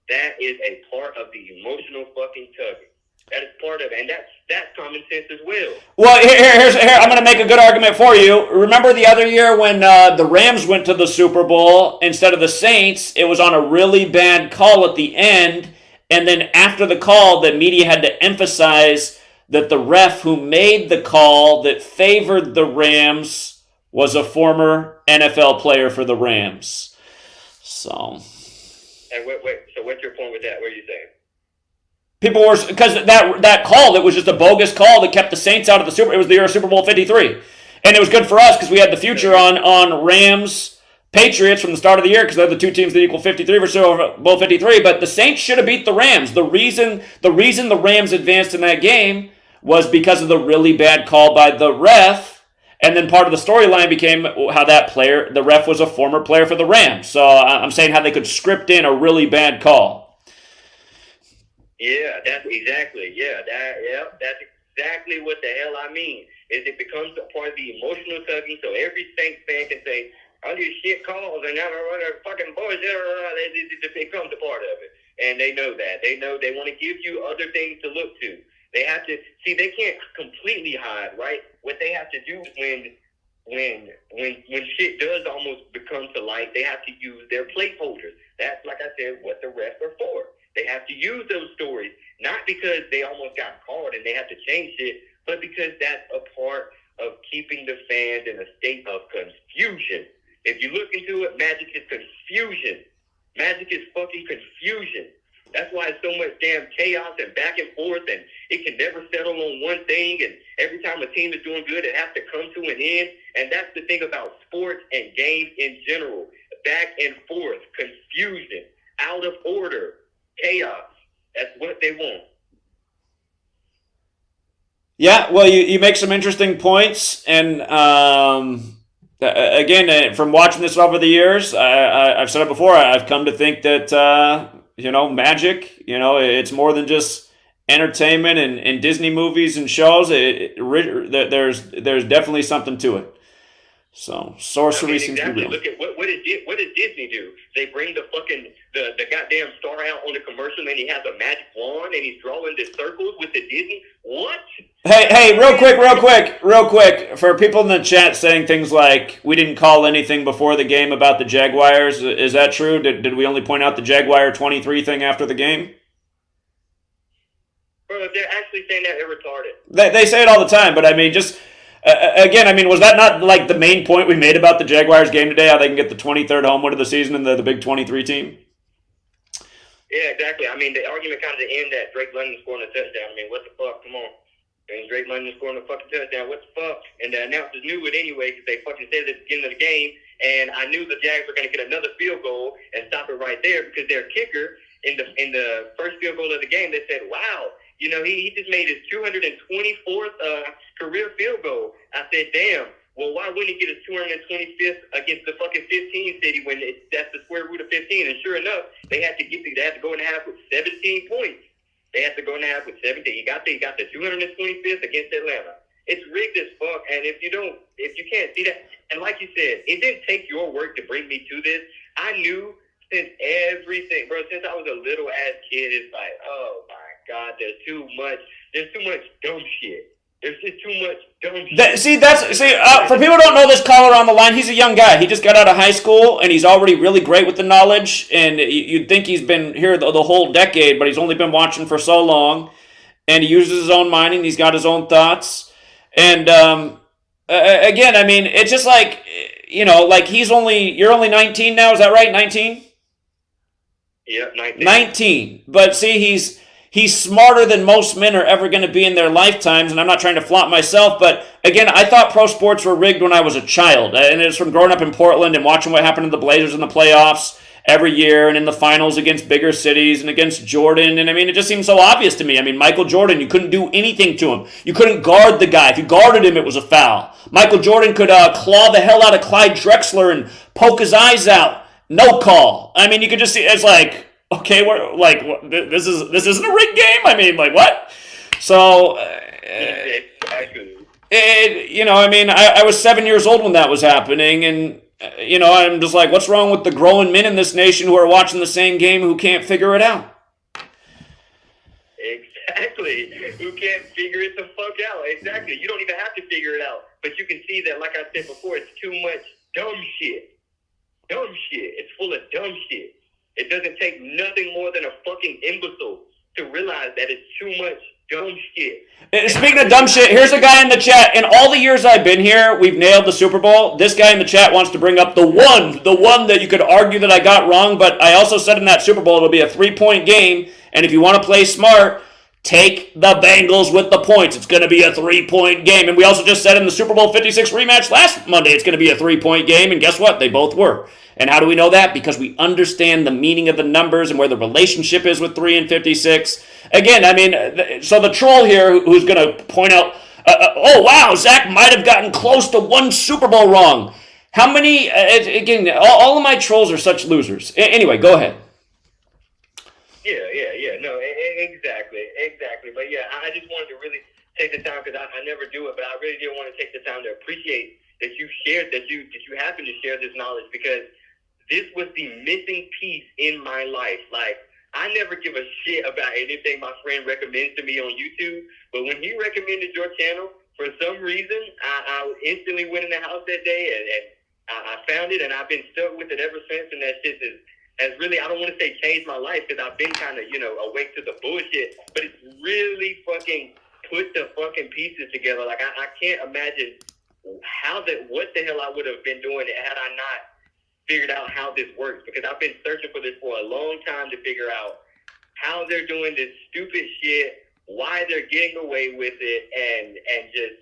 that is a part of the emotional fucking tugging. That is part of it, and that's common sense as well.
Well, here, I'm going to make a good argument for you. Remember the other year when the Rams went to the Super Bowl instead of the Saints? It was on a really bad call at the end, and then after the call, the media had to emphasize that the ref who made the call that favored the Rams was a former NFL player for the Rams. So.
And wait. So what's your point with that? What are you saying?
People were, because that call, it was just a bogus call that kept the Saints out of the Super. It was the year of Super Bowl 53, and it was good for us because we had the future on Rams Patriots from the start of the year, because they're the two teams that equal 53 for Super Bowl 53. But the Saints should have beat the Rams. The reason the Rams advanced in that game was because of the really bad call by the ref, and then part of the storyline became how the ref was a former player for the Rams. So I'm saying how they could script in a really bad call.
Yeah, that's exactly. That's exactly what the hell I mean. Is it becomes a part of the emotional tugging, so every Saints fan can say, "All these shit calls and now they're fucking boys." It becomes a part of it, and they know that. They know they want to give you other things to look to. They have to see. They can't completely hide, right? What they have to do is when shit does almost become to light, they have to use their placeholders. That's, like I said, what the refs are for. They have to use those stories, not because they almost got caught and they have to change it, but because that's a part of keeping the fans in a state of confusion. If you look into it, Magic is confusion. Magic is fucking confusion. That's why it's so much damn chaos and back and forth, and it can never settle on one thing, and every time a team is doing good, it has to come to an end. And that's the thing about sports and games in general. Back and forth, confusion, out of order, chaos. That's what they want.
Yeah, well, you make some interesting points, and again, from watching this over the years, I've said it before, I've come to think that, Magic, it's more than just entertainment and Disney movies and shows. There's definitely something to it. So sorcery seems to be real.
Look at what does Disney do? They bring the goddamn star out on the commercial, and he has a magic wand and he's drawing the circles with the Disney. What?
Hey, real quick, for people in the chat saying things like, we didn't call anything before the game about the Jaguars, is that true? Did we only point out the Jaguar 23 thing after the game?
Bro, if they're actually saying that, they're retarded.
They say it all the time, but I mean, just, again, was that not like the main point we made about the Jaguars game today, how they can get the 23rd home win of the season and the big 23 team?
Yeah, exactly. I mean, the argument kind of end that Drake London scoring a touchdown. I mean, what the fuck? Come on. And Drake London scoring a fucking touchdown. What the fuck? And the announcers knew it anyway because they fucking said it at the beginning of the game. And I knew the Jags were going to get another field goal and stop it right there because their kicker in the first field goal of the game, they said, wow, you know, he just made his 224th career field goal. I said, damn. Well, why wouldn't he get his 225th against the fucking 15 city when that's the square root of 15? And sure enough, they had to go in half with 17 points. They had to go in half with 17. He got the 225th against Atlanta. It's rigged as fuck. And if you can't see that, and like you said, it didn't take your work to bring me to this. I knew since everything, bro, since I was a little ass kid, it's like, oh my God, there's too much dumb shit. There's just too much dumb shit.
For people who don't know this caller on the line, he's a young guy. He just got out of high school, and he's already really great with the knowledge. And you'd think he's been here the whole decade, but he's only been watching for so long. And he uses his own mind, and he's got his own thoughts. And again, I mean, it's just like, you know, like you're only 19 now. Is that right? 19?
Yeah, 19.
19. But see, he's smarter than most men are ever going to be in their lifetimes, and I'm not trying to flaunt myself, but again, I thought pro sports were rigged when I was a child, and it's from growing up in Portland and watching what happened to the Blazers in the playoffs every year and in the finals against bigger cities and against Jordan, and I mean, it just seemed so obvious to me. I mean, Michael Jordan, you couldn't do anything to him. You couldn't guard the guy. If you guarded him, it was a foul. Michael Jordan could claw the hell out of Clyde Drexler and poke his eyes out. No call. I mean, you could just see, it's like, okay, we're like, this isn't a rigged game. I mean, like, what? So, you know, I mean, I was 7 years old when that was happening, and you know, I'm just like, what's wrong with the grown men in this nation who are watching the same game who can't figure it out?
Exactly. Who can't figure it the fuck out? Exactly. You don't even have to figure it out, but you can see that, like I said before, it's too much dumb shit. Dumb shit. It's full of dumb shit. It doesn't take nothing more than a fucking imbecile to realize that it's too much dumb shit.
Speaking of dumb shit, here's a guy in the chat. In all the years I've been here, we've nailed the Super Bowl. This guy in the chat wants to bring up the one that you could argue that I got wrong, but I also said in that Super Bowl it'll be a 3-point game, and if you want to play smart, take the Bengals with the points. It's going to be a 3-point game. And we also just said in the Super Bowl 56 rematch last Monday it's going to be a 3-point game, and guess what? They both were. And how do we know that? Because we understand the meaning of the numbers and where the relationship is with 3 and 56. Again, I mean, so the troll here who's going to point out, oh, wow, Zach might have gotten close to one Super Bowl wrong. How many, again, all of my trolls are such losers. Anyway, go ahead.
Yeah. No, exactly. But yeah, I just wanted to really take the time, because I never do it, but I really did want to take the time to appreciate that you shared, that you happen to share this knowledge, because this was the missing piece in my life. Like, I never give a shit about anything my friend recommends to me on YouTube, but when he recommended your channel, for some reason, I instantly went in the house that day and I found it, and I've been stuck with it ever since, and that shit has really, I don't want to say changed my life, because I've been kind of, awake to the bullshit, but it's really fucking put the fucking pieces together. Like, I can't imagine what the hell I would have been doing had I not figured out how this works, because I've been searching for this for a long time to figure out how they're doing this stupid shit, why they're getting away with it, and just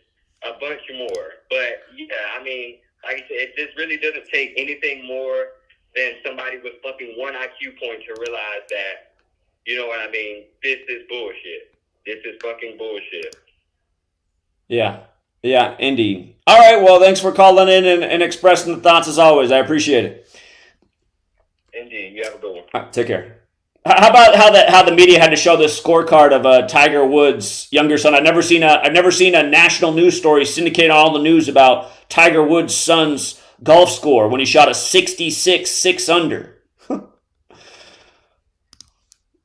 a bunch more. But yeah, I mean, like I said, this really doesn't take anything more than somebody with fucking one IQ point to realize that, you know what I mean, this is bullshit. This is fucking bullshit.
Yeah, indeed. All right, well, thanks for calling in and expressing the thoughts as always. I appreciate it.
Indeed. You have a good one.
All right, take care. How about how the media had to show this scorecard of Tiger Woods' younger son? I've never seen a national news story syndicate all the news about Tiger Woods' son's golf score when he shot a 66 6-under.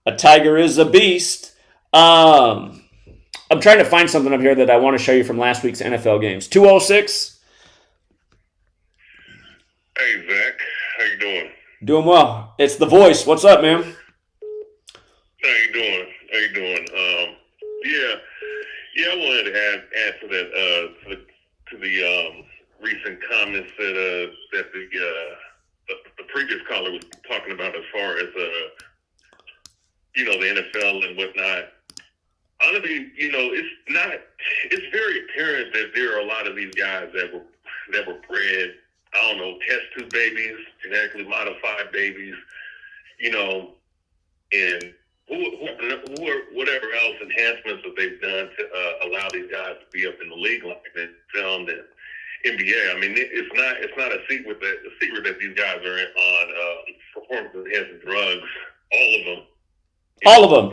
A tiger is a beast. I'm trying to find something up here that I want to show you from last week's NFL games. 206.
Hey, Zach. How you doing?
Doing well. It's the voice. What's up, man?
How you doing? I wanted to add to that to the recent comments that the previous caller was talking about, as far as the NFL and whatnot. Honestly, it's very apparent that there are a lot of these guys that were bred, I don't know, test tube babies, genetically modified babies, and whatever else enhancements that they've done to allow these guys to be up in the league like they found in NBA. I mean, it's not a secret that these guys are on performance enhancing drugs, all of them.
All of them.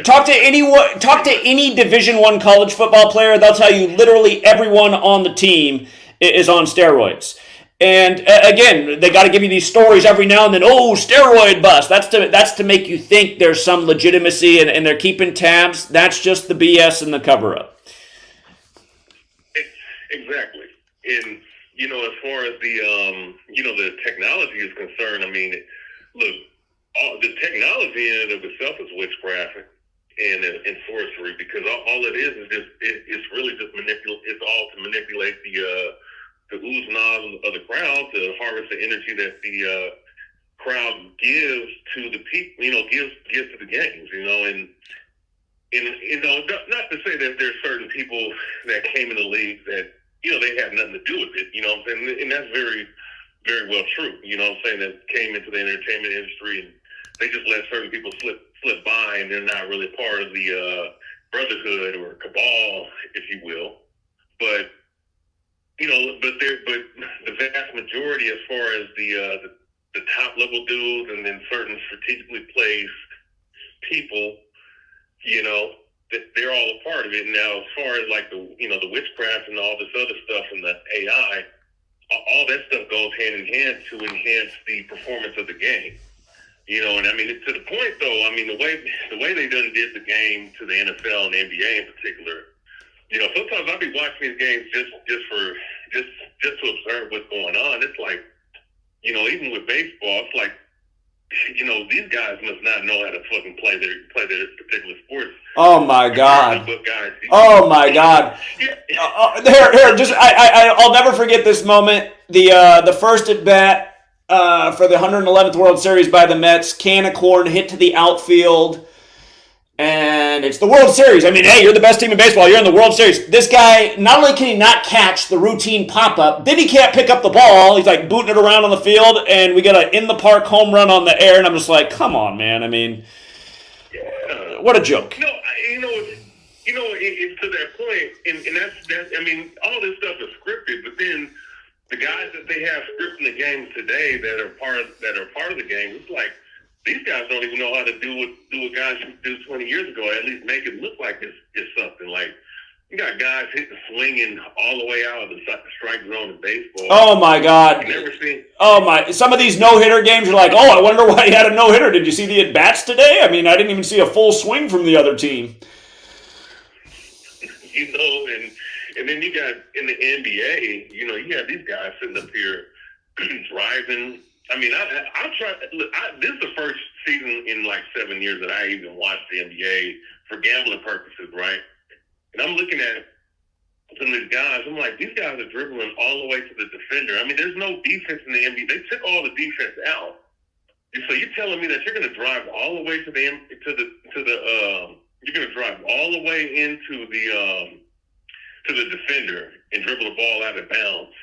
Talk to any Division I college football player. They'll tell you literally everyone on the team is on steroids. And again, they got to give you these stories every now and then. Oh, steroid bust. That's to make you think there's some legitimacy and they're keeping tabs. That's just the BS and the cover up.
Exactly. And as far as the technology is concerned, I mean, look. The technology in and of itself is witchcraft and sorcery, because all it is just it's really just it's all to manipulate the oohs and ahs of the crowd to harvest the energy that the crowd gives to the people, gives to the games, and not to say that there's certain people that came in the league that they have nothing to do with it, what I'm saying, and that's very, very well true, what I'm saying, that came into the entertainment industry and they just let certain people slip by, and they're not really part of the brotherhood or cabal, if you will. But but the vast majority, as far as the top level dudes, and then certain strategically placed people, that they're all a part of it. Now, as far as like the witchcraft and all this other stuff and the AI, all that stuff goes hand in hand to enhance the performance of the game. And I mean, to the point though, I mean, the way they done did the game to the NFL and the NBA in particular, sometimes I'll be watching these games just to observe what's going on. It's like, even with baseball, it's like, these guys must not know how to fucking play their particular sports.
Oh my God! Oh my God! I'll never forget this moment. The first at bat for the 111th World Series by the Mets, can of corn hit to the outfield, and it's the World Series. I mean, hey, you're the best team in baseball. You're in the World Series. This guy, not only can he not catch the routine pop-up, then he can't pick up the ball. He's like booting it around on the field, and we got an in-the-park home run on the air, and I'm just like, come on, man. I mean, what a joke.
It's to that point, and that's. I mean, all this stuff is scripted, but then the guys that they have scripting the games today that are part of the game, it's like these guys don't even know how to do what guys used to do 20 years ago. At least make it look like it's something. Like, you got guys swinging all the way out of the strike zone in baseball.
Oh my God!
Never seen.
Oh my! Some of these no-hitter games are like, oh, I wonder why he had a no-hitter. Did you see the at-bats today? I mean, I didn't even see a full swing from the other team.
And then you got in the NBA, you have these guys sitting up here driving. I mean, I try. Look, this is the first season in like 7 years that I even watched the NBA for gambling purposes, right? And I'm looking at some of these guys. I'm like, these guys are dribbling all the way to the defender. I mean, there's no defense in the NBA. They took all the defense out. And so you're telling me that you're going to drive all the way you're going to drive all the way into the defender and dribble the ball out of bounds.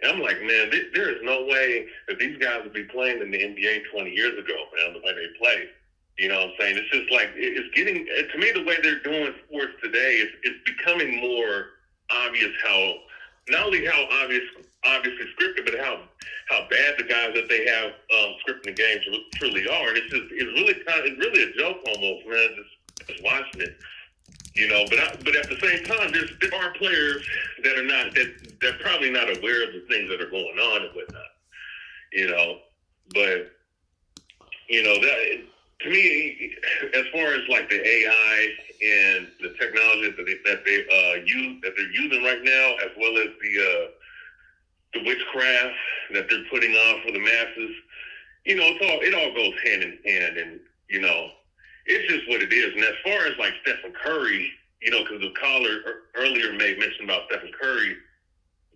And I'm like, man, there is no way that these guys would be playing in the NBA 20 years ago, man, the way they play. You know what I'm saying? It's just like, it's getting, to me, the way they're doing sports today, it's becoming more obvious how, not only how obviously scripted, but how bad the guys that they have scripting the games truly are. And it's really a joke almost, man, just watching it. But at the same time, there are players that are not, they're probably not aware of the things that are going on and whatnot, but, that, to me, as far as like the AI and the technology that they're using right now, as well as the witchcraft that they're putting on for the masses, it all goes hand in hand, and it's just what it is. And as far as like Stephen Curry, because the caller earlier made mention about Stephen Curry,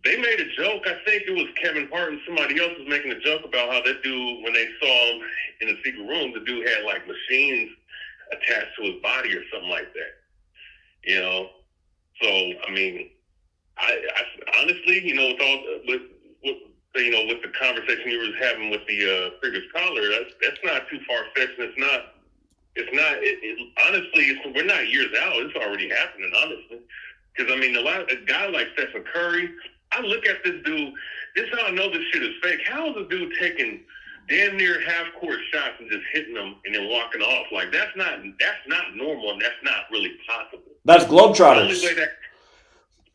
they made a joke. I think it was Kevin Hart and somebody else was making a joke about how that dude, when they saw him in the secret room, the dude had like machines attached to his body or something like that. You know, so I mean, I honestly, you know, with all with with the conversation you were having with the previous caller, that's not too far fetched. Honestly, we're not years out. It's already happening, honestly. Because I mean, a guy like Stephen Curry, I look at this dude. This is how I know this shit is fake. How is a dude taking damn near half-court shots and just hitting them and then walking off? Like that's not normal, and that's not really possible.
That's Globetrotters.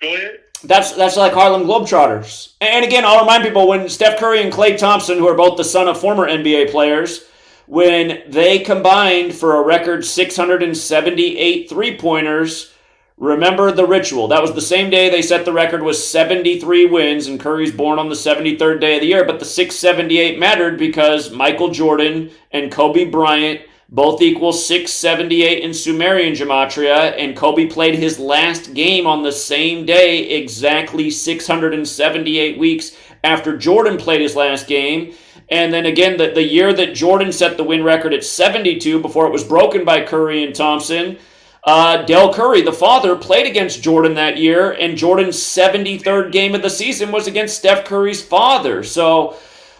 Go ahead.
That's like Harlem Globetrotters. And again, I'll remind people, when Steph Curry and Klay Thompson, who are both the son of former NBA players, when they combined for a record 678 three-pointers, remember the ritual. That was the same day they set the record with 73 wins, and Curry's born on the 73rd day of the year. But the 678 mattered because Michael Jordan and Kobe Bryant both equal 678 in Sumerian gematria, and Kobe played his last game on the same day, exactly 678 weeks after Jordan played his last game. And then again, the year that Jordan set the win record at 72, before it was broken by Curry and Thompson, Del Curry, the father, played against Jordan that year, and Jordan's 73rd game of the season was against Steph Curry's father. So,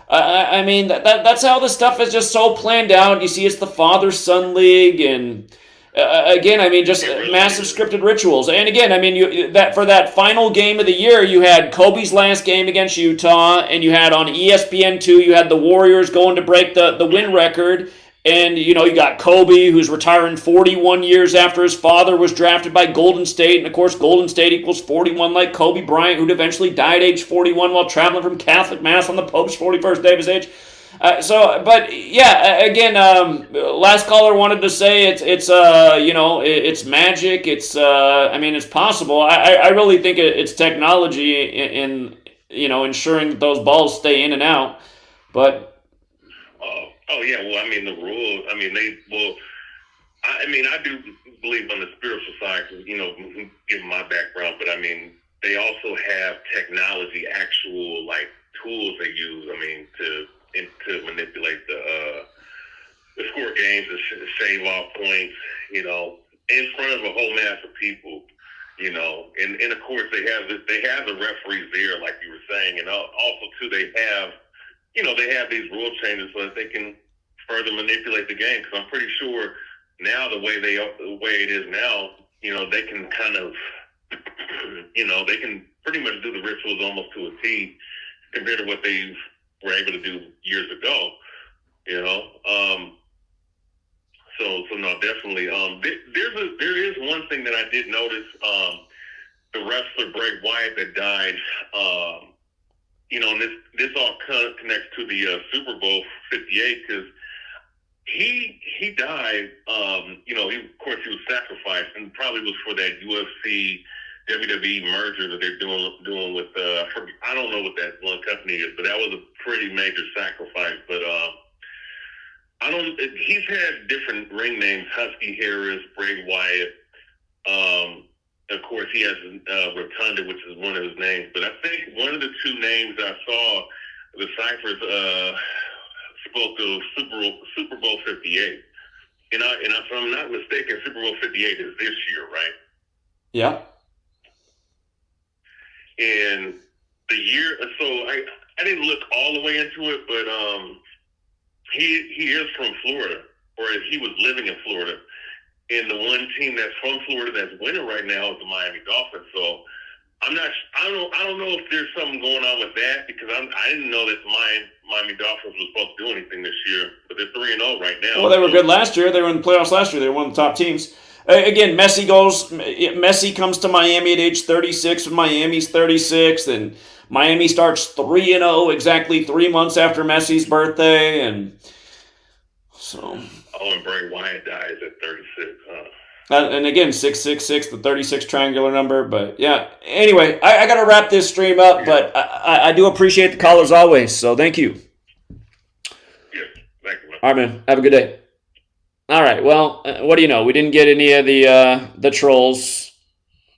I mean, that's how this stuff is just so planned out. You see, it's the father-son league, and again, I mean, just massive scripted rituals. And again, I mean, for that final game of the year, you had Kobe's last game against Utah, and you had on ESPN2, you had the Warriors going to break the win record. And, you know, you got Kobe, who's retiring 41 years after his father was drafted by Golden State. And, of course, Golden State equals 41, like Kobe Bryant, who'd eventually died age 41 while traveling from Catholic Mass on the Pope's 41st day of his age. But, yeah, again, last caller wanted to say it's magic. It's possible. I really think it's technology in ensuring that those balls stay in and out. But...
Oh yeah, well, I mean the rules. I mean I do believe on the spiritual side, given my background. But I mean, they also have technology, actual like tools they use. I mean, to manipulate the score games and shave off points. In front of a whole mass of people. And of course they have the referees there, like you were saying, and also too they have these rule changes so that they can further manipulate the game. Because I'm pretty sure now the way it is now, they can kind of, they can pretty much do the rituals almost to a T compared to what they were able to do years ago. So no, definitely. There is one thing that I did notice. The wrestler Bray Wyatt that died. And this all connects to the Super Bowl 58 because he died. Of course he was sacrificed, and probably was for that UFC WWE merger that they're doing with I don't know what that one company is, but that was a pretty major sacrifice. But he's had different ring names: Husky Harris, Bray Wyatt. Of course, he has Rotunda, which is one of his names. But I think one of the two names I saw, the ciphers spoke of Super Bowl 58. And if I'm not mistaken, Super Bowl 58 is this year, right?
Yeah.
And the year, so I didn't look all the way into it, but he is from Florida, or he was living in Florida. And the one team that's from Florida that's winning right now is the Miami Dolphins. So I don't know if there's something going on with that, because I didn't know that the Miami Dolphins was supposed to do anything this year, but they're 3-0 right now.
Well, they were good last year. They were in the playoffs last year. They were one of the top teams. Again, Messi comes to Miami at age 36, and Miami's 36, and Miami starts 3-0 exactly 3 months after Messi's birthday, and so.
Oh, and Bray Wyatt dies at 36, huh?
And again, 666, the 36 triangular number. But yeah, anyway, I got to wrap this stream up, but I do appreciate the call as always, so thank you.
Yeah, thank you, man.
All right, man. Have a good day. All right, well, what do you know? We didn't get any of the trolls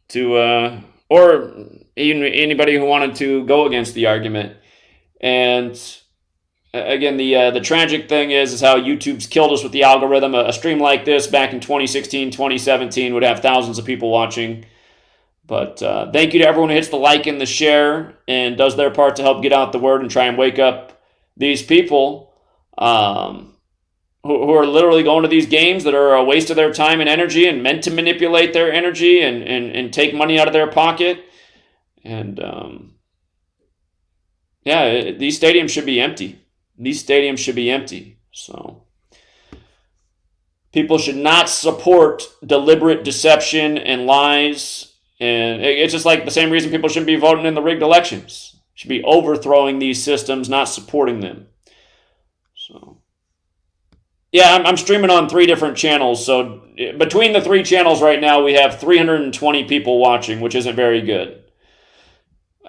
to, or even anybody who wanted to go against the argument. And again, the tragic thing is how YouTube's killed us with the algorithm. A stream like this back in 2016, 2017 would have thousands of people watching. But thank you to everyone who hits the like and the share and does their part to help get out the word and try and wake up these people who are literally going to these games that are a waste of their time and energy and meant to manipulate their energy and take money out of their pocket. And these stadiums should be empty. These stadiums should be empty. So people should not support deliberate deception and lies. And it's just like the same reason people shouldn't be voting in the rigged elections. Should be overthrowing these systems, not supporting them. So, yeah, I'm streaming on 3 different channels. So between the 3 channels right now, we have 320 people watching, which isn't very good.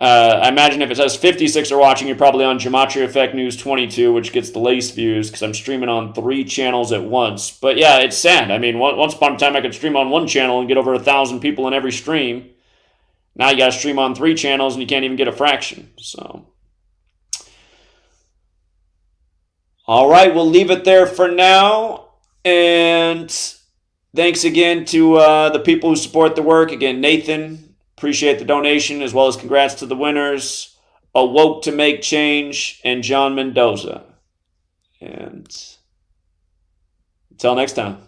I imagine if it says 56 are watching, you're probably on GematriaEffectNews 22, which gets the least views because I'm streaming on 3 channels at once. But yeah, it's sad. I mean, once upon a time I could stream on 1 channel and get over 1,000 people in every stream. Now you got to stream on 3 channels and you can't even get a fraction. So, all right, we'll leave it there for now. And thanks again to the people who support the work. Again, Nathan. Appreciate the donation, as well as congrats to the winners, Awoke to Make Change, and John Mendoza. And until next time.